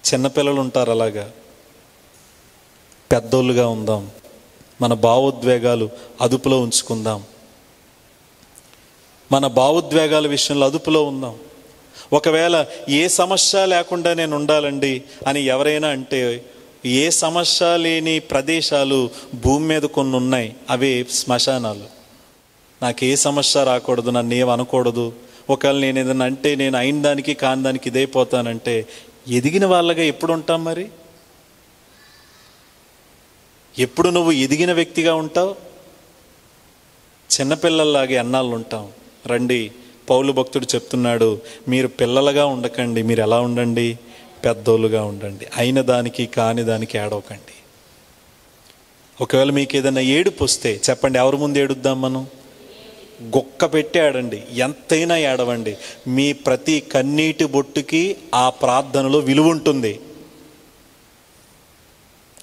చిన్నపిల్లలు ఉంటారు అలాగా. పెద్దోళ్ళుగా ఉందాం, మన భావోద్వేగాలు అదుపులో ఉంచుకుందాం. మన భావోద్వేగాల విషయంలో అదుపులో ఉందాం. ఒకవేళ ఏ సమస్య లేకుండా నేను ఉండాలండి అని ఎవరైనా అంటే, ఏ సమస్య లేని ప్రదేశాలు భూమి మీద కొన్ని ఉన్నాయి, అవే శ్మశానాలు. నాకు ఏ సమస్య రాకూడదు, నన్ను ఏమనకూడదు, ఒకవేళ నేను ఏదన్నా అంటే నేను అయిన దానికి కాని దానికి ఇదైపోతానంటే ఎదిగిన వాళ్ళగా ఎప్పుడు ఉంటాం? మరి ఎప్పుడు నువ్వు ఎదిగిన వ్యక్తిగా ఉంటావు? చిన్నపిల్లల్లాగే ఎన్నాళ్ళు ఉంటాం? రండి, పౌలు భక్తుడు చెప్తున్నాడు, మీరు పిల్లలుగా ఉండకండి, మీరు ఎలా ఉండండి? పెద్దోళ్ళుగా ఉండండి. అయిన దానికి కాని దానికి ఏడవకండి. ఒకవేళ మీకు ఏదైనా ఏడుపు వస్తే చెప్పండి, ఎవరి ముందు ఏడుద్దాం మనం? గొక్క పెట్టి ఆడండి, ఎంతైనా ఏడవండి. మీ ప్రతి కన్నీటి బొట్టుకి ఆ ప్రార్థనలో విలువ ఉంటుంది.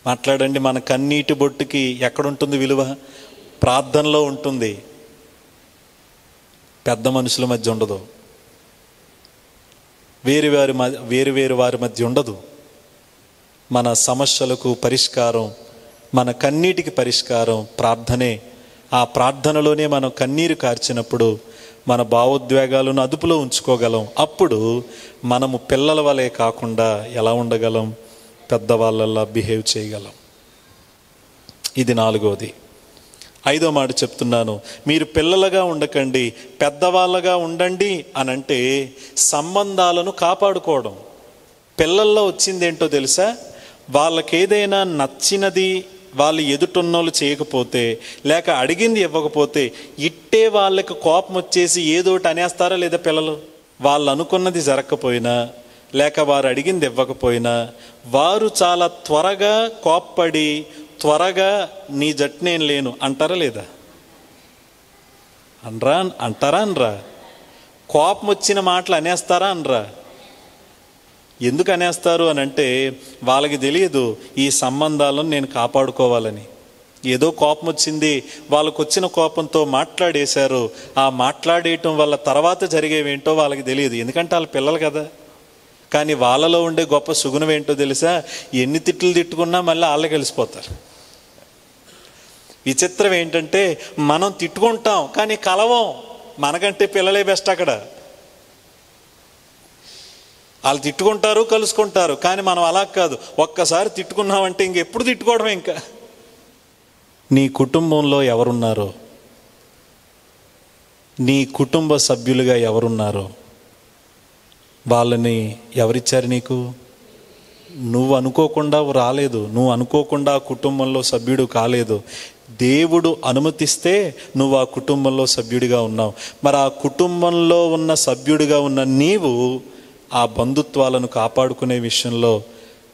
మాట్లాడండి, మన కన్నీటి బొట్టుకి ఎక్కడుంటుంది విలువ? ప్రార్థనలో ఉంటుంది. పెద్ద మనుషుల మధ్య ఉండదు, వేరు వారి మధ్య ఉండదు. మన సమస్యలకు పరిష్కారం, మన కన్నీటికి పరిష్కారం ప్రార్థనే. ఆ ప్రార్థనలోనే మనం కన్నీరు కార్చినప్పుడు మన భావోద్వేగాలను అదుపులో ఉంచుకోగలం. అప్పుడు మనము పిల్లల వలె కాకుండా ఎలా ఉండగలం? పెద్దవాళ్ళలా బిహేవ్ చేయగలం. ఇది 4వది. 5వ మాట చెప్తున్నాను, మీరు పిల్లలుగా ఉండకండి, పెద్దవాళ్ళగా ఉండండి అనంటే సంబంధాలను కాపాడుకోవడం. పిల్లల్లో వచ్చింది ఏంటో తెలుసా? వాళ్ళకి ఏదైనా నచ్చినది వాళ్ళు ఎదుటున్నోళ్ళు చేయకపోతే, లేక అడిగింది ఇవ్వకపోతే ఇట్టే వాళ్ళకి కోపం వచ్చేసి ఏదోటి అనేస్తారా లేదా? పిల్లలు వాళ్ళు అనుకున్నది జరగకపోయినా, లేక వారు అడిగింది ఇవ్వకపోయినా, వారు చాలా త్వరగా కోప్పడి త్వరగా నీ జట్టు నేను లేను అంటారా లేదా? అంటారా అనరా? కోపం వచ్చిన మాటలు అనేస్తారా అనరా? ఎందుకు అనేస్తారు అని అంటే వాళ్ళకి తెలియదు ఈ సంబంధాలను నేను కాపాడుకోవాలని. ఏదో కోపం వచ్చింది, వాళ్ళకు వచ్చిన కోపంతో మాట్లాడేశారు. ఆ మాట్లాడేయటం వల్ల తర్వాత జరిగేవేంటో వాళ్ళకి తెలియదు, ఎందుకంటే వాళ్ళ పిల్లలు కదా. కానీ వాళ్ళలో ఉండే గొప్ప సుగుణం ఏంటో తెలుసా? ఎన్ని తిట్లు తిట్టుకున్నా మళ్ళీ వాళ్ళే కలిసిపోతారు. విచిత్రం ఏంటంటే మనం తిట్టుకుంటాం కానీ కలవం. మనకంటే పిల్లలే బెస్ట్ అక్కడ. వాళ్ళు తిట్టుకుంటారు, కలుసుకుంటారు, కానీ మనం అలా కాదు. ఒక్కసారి తిట్టుకున్నామంటే ఇంకెప్పుడు తిట్టుకోవడమే. ఇంకా నీ కుటుంబంలో ఎవరున్నారో, నీ కుటుంబ సభ్యులుగా ఎవరున్నారో వాళ్ళని ఎవరిచ్చారు నీకు? నువ్వు అనుకోకుండా రాలేదు, నువ్వు అనుకోకుండా ఆ కుటుంబంలో సభ్యుడు కాలేదు. దేవుడు అనుమతిస్తే నువ్వు ఆ కుటుంబంలో సభ్యుడిగా ఉన్నావు. మరి ఆ కుటుంబంలో ఉన్న సభ్యుడిగా ఉన్న నీవు ఆ బంధుత్వాలను కాపాడుకునే విషయంలో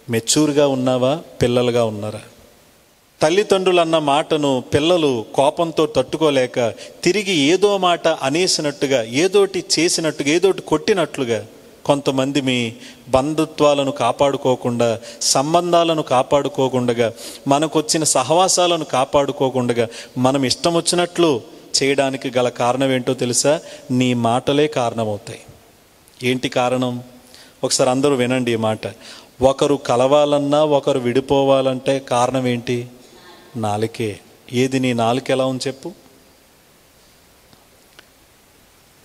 మెచ్యూర్గా ఉన్నావా? పిల్లలుగా ఉన్నారా? తల్లిదండ్రులు అన్న మాటను పిల్లలు కోపంతో తట్టుకోలేక తిరిగి ఏదో మాట అనేసినట్టుగా, ఏదోటి చేసినట్టుగా, ఏదోటి కొట్టినట్లుగా కొంతమంది మీ బంధుత్వాలను కాపాడుకోకుండా, సంబంధాలను కాపాడుకోకుండా, మనకొచ్చిన సహవాసాలను కాపాడుకోకుండా మనం ఇష్టం వచ్చినట్లు చేయడానికి గల కారణం ఏంటో తెలుసా? నీ మాటలే కారణమవుతాయి. ఏంటి కారణం? ఒకసారి అందరూ వినండి ఈ మాట. ఒకరు కలవాలన్నా ఒకరు విడిపోవాలంటే కారణం ఏంటి? నాలుకే. ఏది నీ నాలుక ఎలా ఉంది చెప్పు?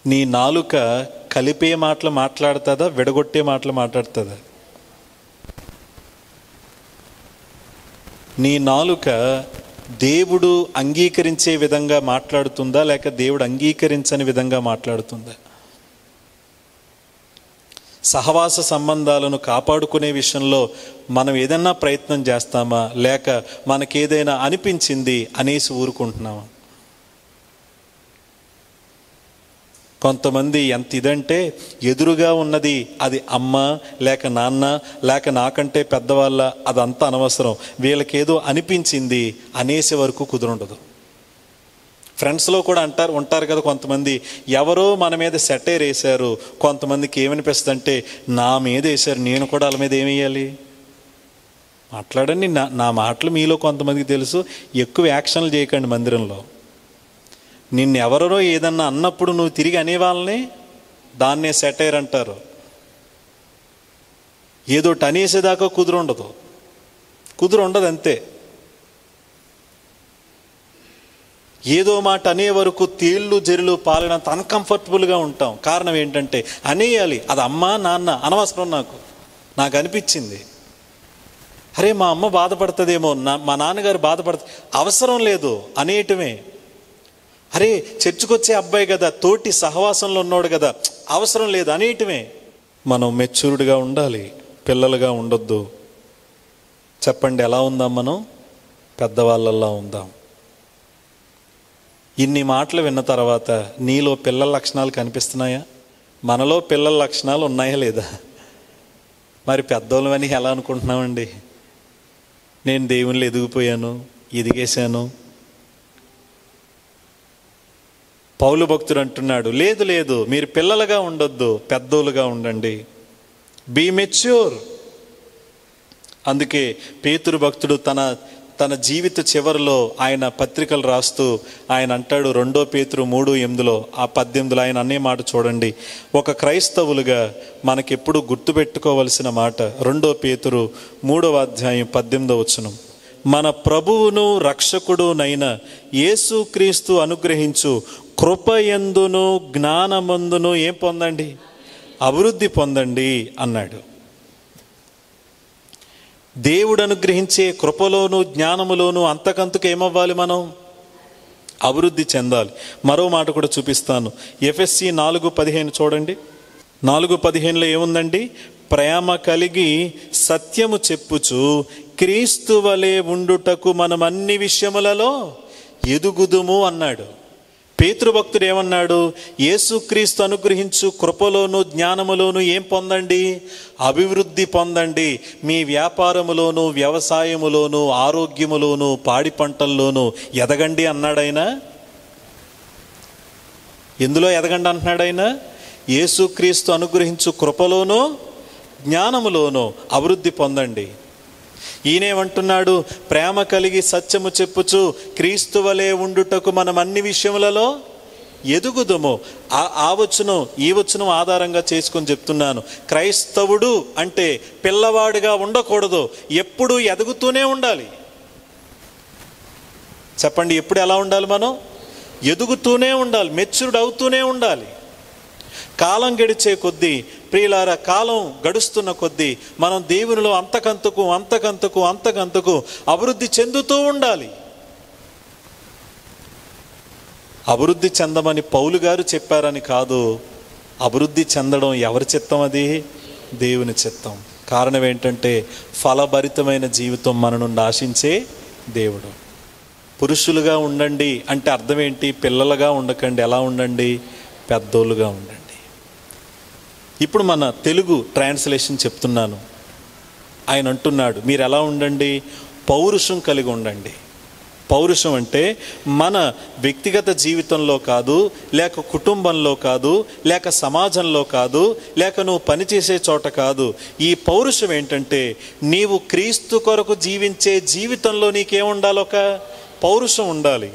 నీ నాలుక కలిపే మాటలు మాట్లాడుతుందా, విడగొట్టే మాటలు మాట్లాడుతుందా? నీ నాలుక దేవుడు అంగీకరించే విధంగా మాట్లాడుతుందా, లేక దేవుడు అంగీకరించని విధంగా మాట్లాడుతుందా? సహవాస సంబంధాలను కాపాడుకునే విషయంలో మనం ఏదైనా ప్రయత్నం చేస్తామా, లేక మనకేదైనా అనిపించింది అనేసి ఊరుకుంటున్నామా? కొంతమంది ఎంత ఇదంటే ఎదురుగా ఉన్నది అది అమ్మ లేక నాన్న లేక నాకంటే పెద్దవాళ్ళ, అదంతా అనవసరం, వీళ్ళకేదో అనిపించింది అనేసే వరకు కుదురుండదు. ఫ్రెండ్స్లో కూడా ఉంటారు కదా కొంతమంది, ఎవరో మన మీద సెటైర్ వేశారు. కొంతమందికి ఏమనిపిస్తుంది అంటే నా మీద వేశారు, నేను కూడా వాళ్ళ మీద ఏమేయాలి? మాట్లాడండి. నా మాటలు మీలో కొంతమందికి తెలుసు. ఎక్కువ యాక్షన్లు చేయకండి మందిరంలో. నిన్నెవరో ఏదన్నా అన్నప్పుడు నువ్వు తిరిగి అనేవాళ్ళని దాన్నే సెటైర్ అంటారు. ఏదోటి అనేసేదాకా కుదురుండదు అంతే. ఏదో మాట అనే వరకు తేళ్ళు జెరులు పాలినంత అన్కంఫర్టబుల్గా ఉంటాం. కారణం ఏంటంటే అనేయాలి. అది అమ్మ నాన్న అనవసరం, నాకు అనిపించింది. అరే మా అమ్మ బాధపడుతుందేమో, మా నాన్నగారు బాధపడుతుంది, అవసరం లేదు అనేయటమే. అరే చర్చికొచ్చే అబ్బాయి కదా, తోటి సహవాసంలో ఉన్నాడు కదా, అవసరం లేదు అనేయటమే. మనం మెచ్యూర్డ్గా ఉండాలి, పిల్లలుగా ఉండొద్దు. చెప్పండి, ఎలా ఉందాం మనం? పెద్దవాళ్ళల్లా ఉందాం. ఇన్ని మాటలు విన్న తర్వాత నీలో పిల్లల లక్షణాలు కనిపిస్తున్నాయా? మనలో పిల్లల లక్షణాలు ఉన్నాయా లేదా? మరి పెద్దోళ్ళమని ఎలా అనుకుంటున్నామండి? నేను దేవునిలో ఎదిగిపోయాను, ఎదిగేశాను. పౌలు భక్తుడు అంటున్నాడు, లేదు లేదు, మీరు పిల్లలుగా ఉండొద్దు, పెద్దోలుగా ఉండండి, బీ మెచ్యూర్. అందుకే పేతురు భక్తుడు తన జీవిత చివరిలో ఆయన పత్రికలు రాస్తూ ఆయన అంటాడు, 2 పేతురు 3:8 ఆ 18 ఆయన అనే మాట చూడండి. ఒక క్రైస్తవులుగా మనకెప్పుడు గుర్తుపెట్టుకోవలసిన మాట 2 పేతురు 3:18 మన ప్రభువును రక్షకుడునైన యేసుక్రీస్తు అనుగ్రహించు కృపయందును జ్ఞానమందును ఏం పొందండి? అభివృద్ధి పొందండి అన్నాడు. దేవుడు అనుగ్రహించే కృపలోను జ్ఞానములోను అంతకంతకు ఏమవ్వాలి? మనం అభివృద్ధి చెందాలి. మరో మాట కూడా చూపిస్తాను. ఎఫెసీ 4:15 చూడండి. 4:15 ఏముందండి? ప్రేమ కలిగి సత్యము చెప్పుచు క్రీస్తు వలె ఉండుటకు మనం అన్ని విషయములలో ఎదుగుదుము అన్నాడు. పేతురు భక్తుడు ఏమన్నాడు? యేసుక్రీస్తు అనుగ్రహించు కృపలోను జ్ఞానములోను ఏం పొందండి? అభివృద్ధి పొందండి. మీ వ్యాపారములోను వ్యవసాయములోను ఆరోగ్యములోను పాడి పంటల్లోనూ ఎదగండి అన్నాడు ఆయన. ఎందులో ఎదగండి అంటున్నాడు ఆయన? యేసుక్రీస్తు అనుగ్రహించు కృపలోను జ్ఞానములోను అభివృద్ధి పొందండి. ఈయనేమంటున్నాడు? ప్రేమ కలిగి సత్యము చెప్పుచు క్రీస్తు వలె ఉండుటకు మనం అన్ని విషయములలో ఎదుగుదము. ఆ వచనం ఈ వచనం ఆధారంగా చేసుకొని చెప్తున్నాను. క్రైస్తవుడు అంటే పిల్లవాడిగా ఉండకూడదు, ఎప్పుడు ఎదుగుతూనే ఉండాలి. చెప్పండి, ఎప్పుడు ఎలా ఉండాలి? మనం ఎదుగుతూనే ఉండాలి, మెచ్యూర్డ్ అవుతూనే ఉండాలి. కాలం గడిచే కొద్దీ ప్రియులారా, కాలం గడుస్తున్న కొద్దీ మనం దేవునిలో అంతకంతకు అభివృద్ధి చెందుతూ ఉండాలి. అభివృద్ధి చెందమని పౌలు గారు చెప్పారని కాదు, అభివృద్ధి చెందడం ఎవరి చిత్తం? అది దేవుని చిత్తం. కారణం ఏంటంటే ఫలభరితమైన జీవితం మన నుండి ఆశించే దేవుడు. పురుషులుగా ఉండండి అంటే అర్థం ఏంటి? పిల్లలుగా ఉండకండి. ఎలా ఉండండి? పెద్దోళ్ళుగా ఉండండి. ఇప్పుడు మన తెలుగు ట్రాన్స్లేషన్ చెప్తున్నాను. ఆయన అంటున్నాడు, మీరు ఎలా ఉండండి? పౌరుషం కలిగి ఉండండి. పౌరుషం అంటే మన వ్యక్తిగత జీవితంలో కాదు, లేక కుటుంబంలో కాదు, లేక సమాజంలో కాదు, లేక నువ్వు పనిచేసే చోట కాదు. ఈ పౌరుషం ఏంటంటే నీవు క్రీస్తు కొరకు జీవించే జీవితంలో నీకేముండాలి? ఒక పౌరుషం ఉండాలి.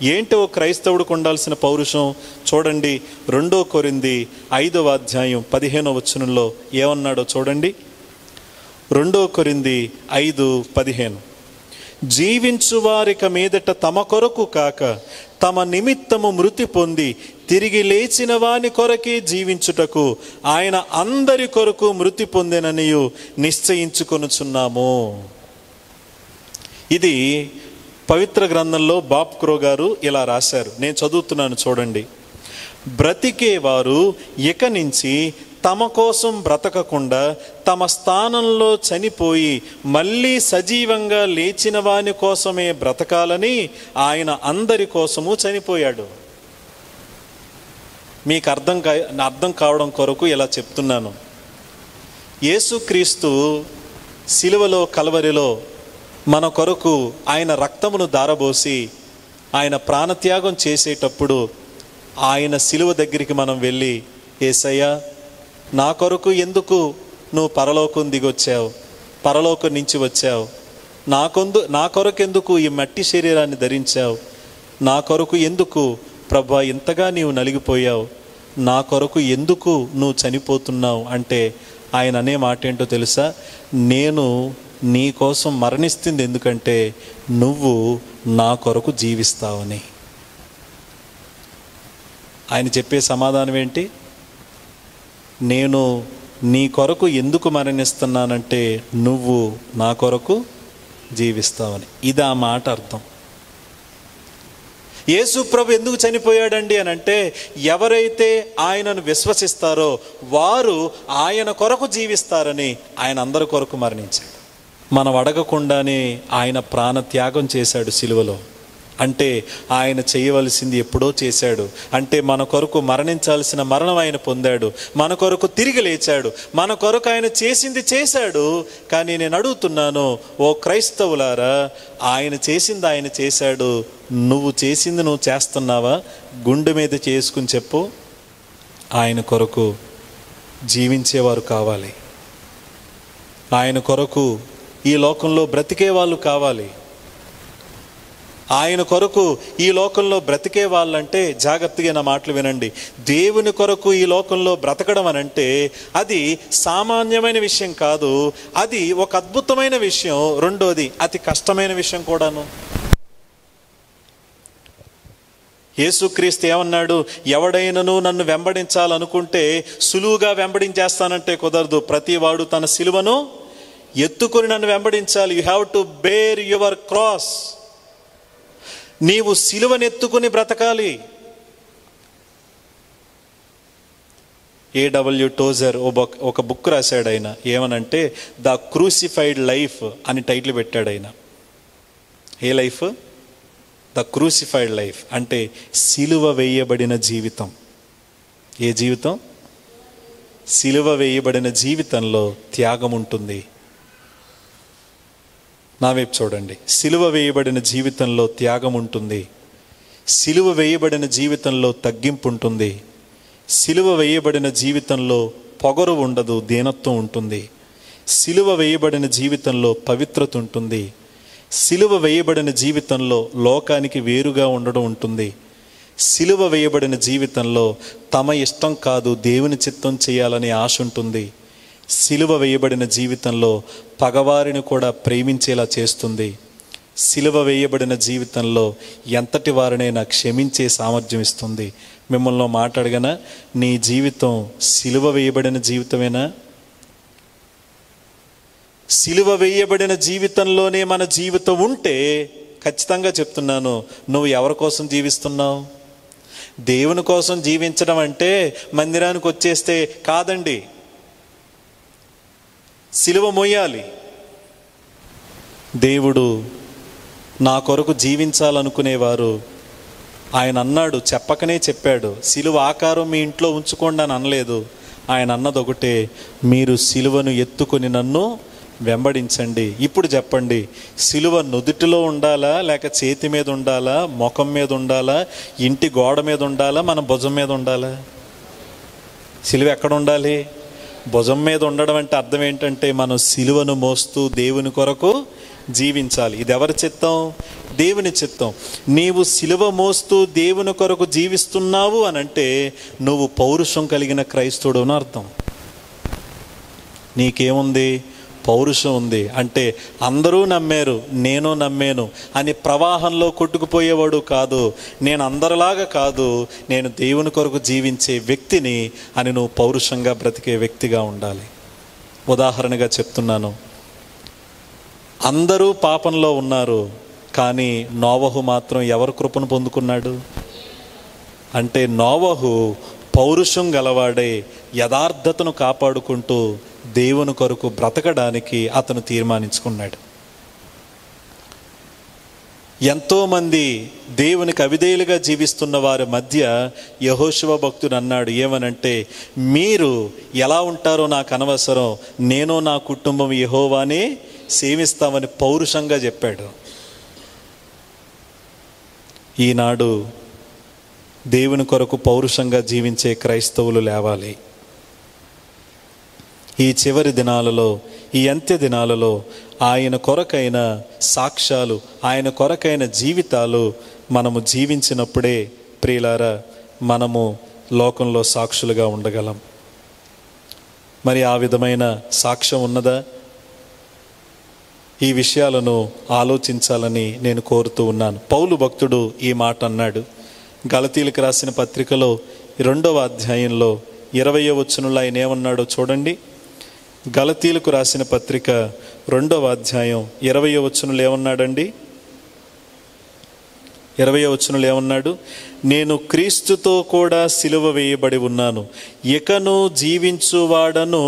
ఏంటి ఓ క్రైస్తవుడికి ఉండాల్సిన పౌరుషం? చూడండి, 2 కొరింథీ 5:15 ఏమన్నాడో చూడండి. 2 కొరింథీ 5:15 జీవించు వారిక మీదట తమ కొరకు కాక తమ నిమిత్తము మృతి పొంది తిరిగి లేచిన వాని కొరకే జీవించుటకు ఆయన అందరి కొరకు మృతి పొందెననియు నిశ్చయించుకొనుచున్నాము. ఇది పవిత్ర గ్రంథంలో బాబ్ క్రో గారు ఇలా రాశారు. నేను చదువుతున్నాను చూడండి. బ్రతికేవారు ఇక నుంచి తమ కోసం బ్రతకకుండా తమ స్థానంలో చనిపోయి మళ్ళీ సజీవంగా లేచిన వాని కోసమే బ్రతకాలని ఆయన అందరి కోసము చనిపోయాడు. మీకు అర్థం కావడం కొరకు ఇలా చెప్తున్నాను. యేసుక్రీస్తు సిలువలో కల్వరిలో మన కొరకు ఆయన రక్తమును దారబోసి ఆయన ప్రాణత్యాగం చేసేటప్పుడు ఆయన సిలువ దగ్గరికి మనం వెళ్ళి, యేసయ్యా, నా కొరకు ఎందుకు నువ్వు పరలోకం దిగొచ్చావు, పరలోకం నుంచి వచ్చావు, నా కొరకు ఎందుకు ఈ మట్టి శరీరాన్ని ధరించావు, నా కొరకు ఎందుకు ప్రభా ఇంతగా నీవు నలిగిపోయావు, నా కొరకు ఎందుకు నువ్వు చనిపోతున్నావు అంటే ఆయన అనే మాట ఏంటో తెలుసా? నేను నీ కోసం మరణిస్తుంది ఎందుకంటే నువ్వు నా కొరకు జీవిస్తావని. ఆయన చెప్పే సమాధానం ఏంటి? నేను నీ కొరకు ఎందుకు మరణిస్తున్నానంటే నువ్వు నా కొరకు జీవిస్తావని. ఇది ఆ మాట అర్థం. యేసు ప్రభు ఎందుకు చనిపోయాడండి అని అంటే ఎవరైతే ఆయనను విశ్వసిస్తారో వారు ఆయన కొరకు జీవిస్తారని ఆయన అందరి కొరకు మరణించాడు. మనం అడగకుండానే ఆయన ప్రాణ త్యాగం చేశాడు సిలువలో. అంటే ఆయన చేయవలసింది ఎప్పుడో చేశాడు. అంటే మన కొరకు మరణించాల్సిన మరణం ఆయన పొందాడు, మన కొరకు తిరిగి లేచాడు, మన కొరకు ఆయన చేసింది చేశాడు. కానీ నేను అడుగుతున్నాను, ఓ క్రైస్తవులారా, ఆయన చేసింది ఆయన చేశాడు, నువ్వు చేసింది నువ్వు చేస్తున్నావా? గుండె మీద చేసుకుని చెప్పు. ఆయన కొరకు జీవించేవారు కావాలి, ఆయన కొరకు ఈ లోకంలో బ్రతికే వాళ్ళు కావాలి. ఆయన కొరకు ఈ లోకంలో బ్రతికే వాళ్ళంటే, జాగ్రత్తగా నా మాటలు వినండి, దేవుని కొరకు ఈ లోకంలో బ్రతకడం అనంటే అది సామాన్యమైన విషయం కాదు, అది ఒక అద్భుతమైన విషయం. రెండోది అతి కష్టమైన విషయం కూడాను. యేసుక్రీస్తు ఏమన్నాడు? ఎవడైనను నన్ను వెంబడించాలనుకుంటే సులువుగా వెంబడించేస్తానంటే కుదరదు. ప్రతి వాడు తన సిలువను ఎత్తుకొని నన్ను వెంబడించాలి. You have to bear your cross. నీవు సిలువనెత్తుకుని బ్రతకాలి. A.W. టోజర్ ఒక బుక్ రాశాడు. ఆయన ఏమనంటే ద క్రూసిఫైడ్ లైఫ్ అని టైటిల్ పెట్టాడు ఆయన. ఏ లైఫ్? ద క్రూసిఫైడ్ లైఫ్ అంటే సిలువ వేయబడిన జీవితం. ఏ జీవితం? సిలువ వేయబడిన జీవితంలో త్యాగం ఉంటుంది. నా వైపు చూడండి. సిలువ వేయబడిన జీవితంలో త్యాగం ఉంటుంది, సిలువ వేయబడిన జీవితంలో తగ్గింపు ఉంటుంది, సిలువ వేయబడిన జీవితంలో పొగరు ఉండదు, దీనత్వం ఉంటుంది, సిలువ వేయబడిన జీవితంలో పవిత్రత ఉంటుంది, సిలువ వేయబడిన జీవితంలో లోకానికి వేరుగా ఉండడం ఉంటుంది, సిలువ వేయబడిన జీవితంలో తమ ఇష్టం కాదు దేవుని చిత్తం చేయాలనే ఆశ ఉంటుంది, సిలువ వేయబడిన జీవితంలో పగవారిని కూడా ప్రేమించేలా చేస్తుంది, సిలువ వేయబడిన జీవితంలో ఎంతటి వారినైనా క్షమించే సామర్థ్యం ఇస్తుంది. మిమ్మల్ని మాట్లాడగనా, నీ జీవితం సిలువ వేయబడిన జీవితమేనా? సిలువ వేయబడిన జీవితంలోనే మన జీవితం ఉంటే ఖచ్చితంగా చెప్తున్నాను, నువ్వు ఎవరి కోసం జీవిస్తున్నావు? దేవుని కోసం జీవించడం అంటే మందిరానికి వచ్చేస్తే కాదండి, సిలువ మోయాలి. దేవుడు నా కొరకు జీవించాలనుకునేవారు, ఆయన అన్నాడు, చెప్పకనే చెప్పాడు, సిలువ ఆకారం మీ ఇంట్లో ఉంచుకోండి అని అనలేదు. ఆయన అన్నది ఒకటే, మీరు సిలువను ఎత్తుకొని నన్ను వెంబడించండి. ఇప్పుడు చెప్పండి, సిలువ నుదుటిలో ఉండాలా, లేక చేతి మీద ఉండాలా, ముఖం మీద ఉండాలా, ఇంటి గోడ మీద ఉండాలా, మన భుజం మీద ఉండాలా? సిలువ ఎక్కడ ఉండాలి? భుజం మీద ఉండడం అంటే అర్థం ఏంటంటే మనం సిలువను మోస్తూ దేవుని కొరకు జీవించాలి. ఇది ఎవరి చిత్తం? దేవుని చిత్తం. నీవు సిలువ మోస్తూ దేవుని కొరకు జీవిస్తున్నావు అనంటే నువ్వు పౌరుషం కలిగిన క్రైస్తవుడు అని అర్థం. నీకేముంది? పౌరుషం ఉంది. అంటే అందరూ నమ్మారు, నేను నమ్మాను అని ప్రవాహంలో కొట్టుకుపోయేవాడు కాదు, నేను అందరిలాగా కాదు, నేను దేవుని కొరకు జీవించే వ్యక్తిని అని నువ్వు పౌరుషంగా బ్రతికే వ్యక్తిగా ఉండాలి. ఉదాహరణగా చెప్తున్నాను, అందరూ పాపంలో ఉన్నారు, కానీ నోవహు మాత్రం ఎవరి కృపను పొందుకున్నాడు? అంటే నోవహు పౌరుషం గలవాడే యథార్థతను కాపాడుకుంటూ దేవుని కొరకు బ్రతకడానికి అతను తీర్మానించుకున్నాడు. ఎంతోమంది దేవునికి అవిధేయులుగా జీవిస్తున్న వారి మధ్య యెహోషువ భక్తుడు అన్నాడు, ఏమనంటే మీరు ఎలా ఉంటారో నాకు అనవసరం, నేను నా కుటుంబం యెహోవానే సేవిస్తామని పౌరుషంగా చెప్పాడు. ఈనాడు దేవుని కొరకు పౌరుషంగా జీవించే క్రైస్తవులు లేవాలి. ఈ చివరి దినాలలో, ఈ అంత్య దినాలలో ఆయన కొరకైన సాక్ష్యాలు, ఆయన కొరకైన జీవితాలు మనము జీవించినప్పుడే ప్రియులారా మనము లోకంలో సాక్షులుగా ఉండగలం. మరి ఆ విధమైన సాక్ష్యం ఉన్నదా? ఈ విషయాలను ఆలోచించాలని నేను కోరుతూ ఉన్నాను. పౌలు భక్తుడు ఈ మాట అన్నాడు. గలతీలకు రాసిన పత్రికలో 2వ అధ్యాయంలో 20వ వచనంలో ఆయన ఏమన్నాడో చూడండి. గలతీలకు రాసిన పత్రిక 2వ అధ్యాయం 20వ వచనంలో ఏమన్నాడండి? 20వ వచనంలో ఏమన్నాడు? నేను క్రీస్తుతో కూడా సిలువ వేయబడి ఉన్నాను, ఇకను జీవించువాడను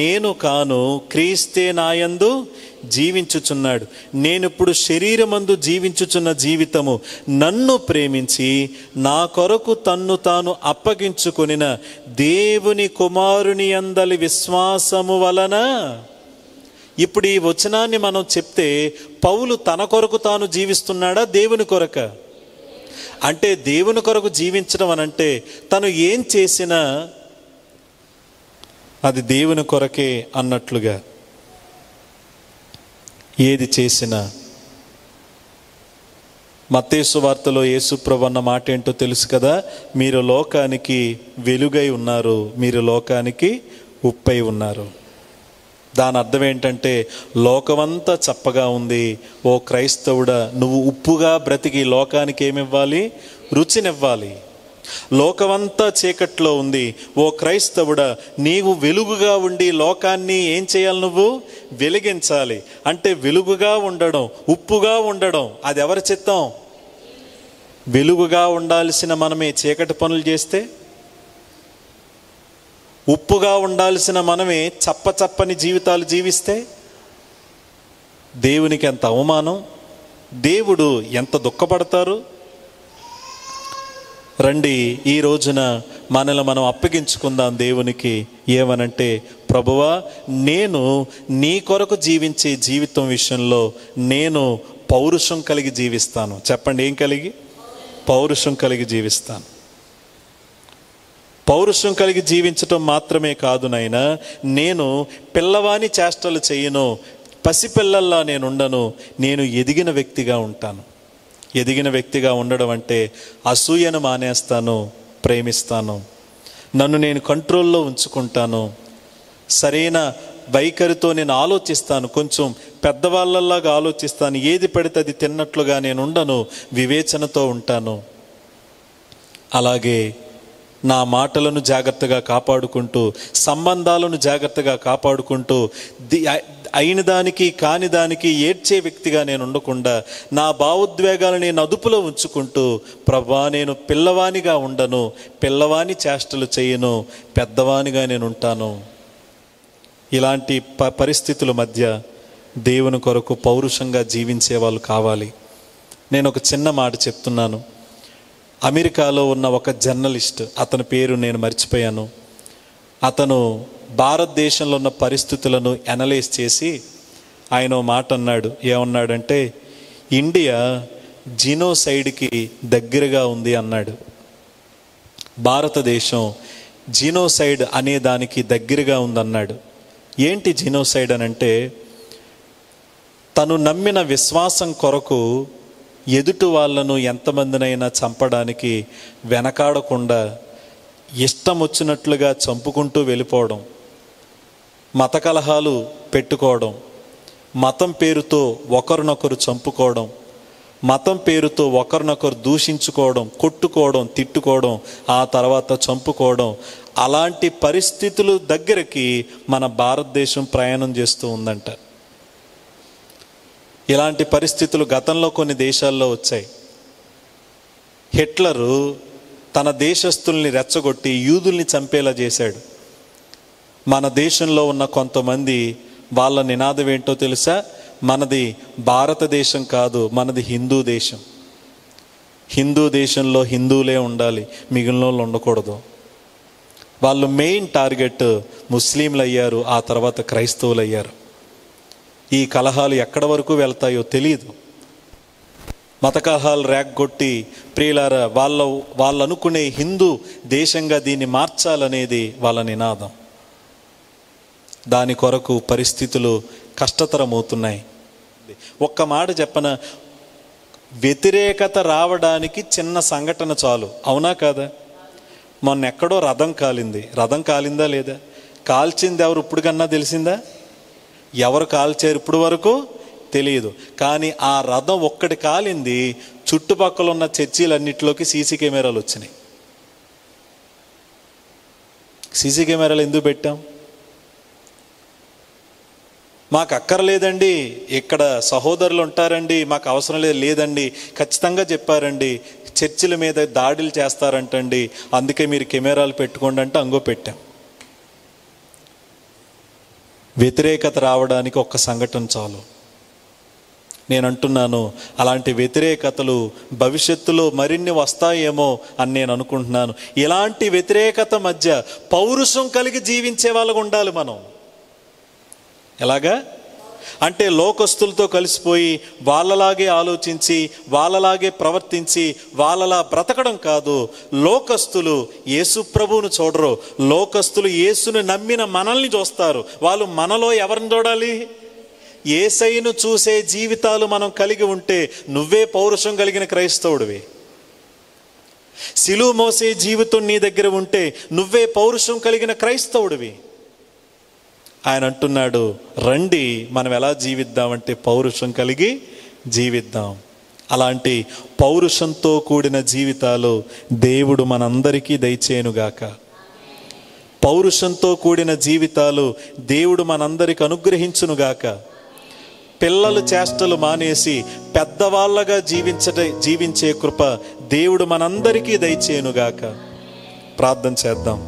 నేను కాను, క్రీస్తే నాయందు జీవించుచున్నాడు. నేనిప్పుడు శరీరమందు జీవించుచున్న జీవితము నన్ను ప్రేమించి నా కొరకు తన్ను తాను అప్పగించుకొనిన దేవుని కుమారుని యందలి విశ్వాసము వలన. ఇప్పుడు ఈ వచనాన్ని మనం చెప్తే పౌలు తన కొరకు తాను జీవిస్తున్నాడా, దేవుని కొరక? అంటే దేవుని కొరకు జీవించడం అనంటే తను ఏం చేసినా అది దేవుని కొరకే అన్నట్లుగా. ఏది చేసినా. మత్తయి సువార్తలో యేసుప్రభు అన్న మాట ఏంటో తెలుసు కదా, మీరు లోకానికి వెలుగై ఉన్నారు, మీరు లోకానికి ఉప్పై ఉన్నారు. దాని అర్థం ఏంటంటే లోకమంతా చప్పగా ఉంది, ఓ క్రైస్తవుడా నువ్వు ఉప్పుగా బ్రతికి లోకానికి ఏమివ్వాలి? రుచినివ్వాలి. లోకమంతా చీకట్లో ఉంది, ఓ క్రైస్తవుడా నీవు వెలుగుగా ఉండి లోకాన్ని ఏం చేయాలి? నువ్వు వెలిగించాలి. అంటే వెలుగుగా ఉండడం, ఉప్పుగా ఉండడం అది ఎవరి చిత్తం? వెలుగుగా ఉండాల్సిన మనమే చీకటి పనులు చేస్తే, ఉప్పుగా ఉండాల్సిన మనమే చప్పని జీవితాలు జీవిస్తే దేవునికి ఎంత అవమానం, దేవుడు ఎంత దుఃఖపడతారు. రండి ఈ రోజున మనల్ని మనం అప్పగించుకుందాం దేవునికి. ఏమనంటే, ప్రభువా నేను నీ కొరకు జీవించే జీవితం విషయంలో నేను పౌరుషం కలిగి జీవిస్తాను. చెప్పండి, ఏం కలిగి? పౌరుషం కలిగి జీవిస్తాను. పౌరుషం కలిగి జీవించటం మాత్రమే కాదు నాయనా, నేను పిల్లవాని చేష్టలు చేయను, పసిపిల్లల్లా నేను ఉండను, నేను ఎదిగిన వ్యక్తిగా ఉంటాను. ఎదిగిన వ్యక్తిగా ఉండడం అంటే అసూయను మానేస్తాను, ప్రేమిస్తాను, నన్ను నేను కంట్రోల్లో ఉంచుకుంటాను, సరైన వైఖరితో నేను ఆలోచిస్తాను, కొంచెం పెద్దవాళ్ళలాగా ఆలోచిస్తాను, ఏది పడితే అది తిన్నట్లుగా నేను ఉండను, వివేచనతో ఉంటాను. అలాగే నా మాటలను జాగ్రత్తగా కాపాడుకుంటూ, సంబంధాలను జాగ్రత్తగా కాపాడుకుంటూ, అయిన దానికి కాని దానికి ఏడ్చే వ్యక్తిగా నేను ఉండకుండా నా భావోద్వేగాలను నేను అదుపులో ఉంచుకుంటూ, ప్రభా నేను పిల్లవానిగా ఉండను, పిల్లవాని చేష్టలు చేయను, పెద్దవానిగా నేను ఉంటాను. ఇలాంటి పరిస్థితుల మధ్య దేవుని కొరకు పౌరుషంగా జీవించే వాళ్ళు కావాలి. నేను ఒక చిన్న మాట చెప్తున్నాను. అమెరికాలో ఉన్న ఒక జర్నలిస్ట్, అతని పేరు నేను మర్చిపోయాను, అతను భారతదేశంలో ఉన్న పరిస్థితులను అనలైజ్ చేసి ఆయన మాట అన్నాడు. ఏమన్నాడంటే, ఇండియా జీనోసైడ్కి దగ్గరగా ఉంది అన్నాడు. భారతదేశం జీనోసైడ్ అనే దానికి దగ్గరగా ఉందన్నాడు. ఏంటి జీనోసైడ్ అని అంటే, తను నమ్మిన విశ్వాసం కొరకు ఎదుటి వాళ్ళను ఎంతమందినైనా చంపడానికి వెనకాడకుండా ఇష్టం వచ్చినట్లుగా చంపుకుంటూ వెళ్ళిపోవడం, మత కలహాలు పెట్టుకోవడం, మతం పేరుతో ఒకరినొకరు చంపుకోవడం, మతం పేరుతో ఒకరినొకరు దూషించుకోవడం, కొట్టుకోవడం, తిట్టుకోవడం, ఆ తర్వాత చంపుకోవడం, అలాంటి పరిస్థితుల దగ్గరికి మన భారతదేశం ప్రయాణం చేస్తూ ఉందంట. ఇలాంటి పరిస్థితులు గతంలో కొన్ని దేశాల్లో వచ్చాయి. హిట్లరు తన దేశస్తుల్ని రెచ్చగొట్టి యూదుల్ని చంపేలా చేశాడు. మన దేశంలో ఉన్న కొంతమంది వాళ్ళ నినాదం ఏంటో తెలుసా? మనది భారతదేశం కాదు, మనది హిందూ దేశం. హిందూ దేశంలో హిందువులే ఉండాలి, మిగిలిన వాళ్ళు ఉండకూడదు. వాళ్ళు మెయిన్ టార్గెట్ ముస్లింలు అయ్యారు, ఆ తర్వాత క్రైస్తవులు అయ్యారు. ఈ కలహాలు ఎక్కడి వరకు వెళ్తాయో తెలియదు. మత కలహాలు రేగ్గొట్టి ప్రియులారా వాళ్ళు అనుకునే హిందూ దేశంగా దీన్ని మార్చాలనేది వాళ్ళ నినాదం. దాని కొరకు పరిస్థితులు కష్టతరమవుతున్నాయి. ఒక్క మాట చెప్పన, వ్యతిరేకత రావడానికి చిన్న సంఘటన చాలు, అవునా కాదా? మొన్న ఎక్కడో రథం కాలింది. రథం కాలిందా లేదా? కాల్చింది ఎవరు ఇప్పుడు కన్నా తెలిసిందా? ఎవరు కాల్చారు ఇప్పుడు వరకు తెలియదు. కానీ ఆ రథం ఒక్కటి కాలింది, చుట్టుపక్కల ఉన్న చర్చీలన్నింటిలోకి సీసీ కెమెరాలు వచ్చినాయి. సీసీ కెమెరాలు ఎందుకు పెట్టాం? మాకు అక్కర్లేదండి, ఇక్కడ సహోదరులు ఉంటారండి, మాకు అవసరం లేదండి, ఖచ్చితంగా చెప్పారండి, చర్చిల మీద దాడులు చేస్తారంటండి, అందుకే మీరు కెమెరాలు పెట్టుకోండి అంటే అంగో పెట్టాం. వ్యతిరేకత రావడానికి ఒక్క సంఘటన చాలు. నేను అంటున్నాను, అలాంటి వ్యతిరేకతలు భవిష్యత్తులో మరిన్ని వస్తాయేమో అని నేను అనుకుంటున్నాను. ఇలాంటి వ్యతిరేకత మధ్య పౌరుషం కలిగి జీవించే వాళ్ళగా ఉండాలి మనం. ఎలాగా అంటే లోకస్తులతో కలిసిపోయి వాళ్ళలాగే ఆలోచించి వాళ్ళలాగే ప్రవర్తించి వాళ్ళలా బ్రతకడం కాదు. లోకస్తులు యేసు ప్రభువును చూడరు, లోకస్తులు యేసును నమ్మిన మనల్ని చూస్తారు. వాళ్ళు మనలో ఎవరిని చూడాలి? యేసయ్యను చూసే జీవితాలు మనం కలిగి ఉంటే నువ్వే పౌరుషం కలిగిన క్రైస్తవుడివి. సిలువ మోసే జీవితం నీ దగ్గర ఉంటే నువ్వే పౌరుషం కలిగిన క్రైస్తవుడివి. ఆయన అంటున్నాడు, రండి మనం ఎలా జీవిద్దామంటే పౌరుషం కలిగి జీవిద్దాం. అలాంటి పౌరుషంతో కూడిన జీవితాలు దేవుడు మనందరికీ దయచేయునుగాక. పౌరుషంతో కూడిన జీవితాలు దేవుడు మనందరికి అనుగ్రహించునుగాక. పిల్లలు చేష్టలు మానేసి పెద్దవాళ్ళగా జీవించే కృప దేవుడు మనందరికీ దయచేయునుగాక. ప్రార్థన చేద్దాం.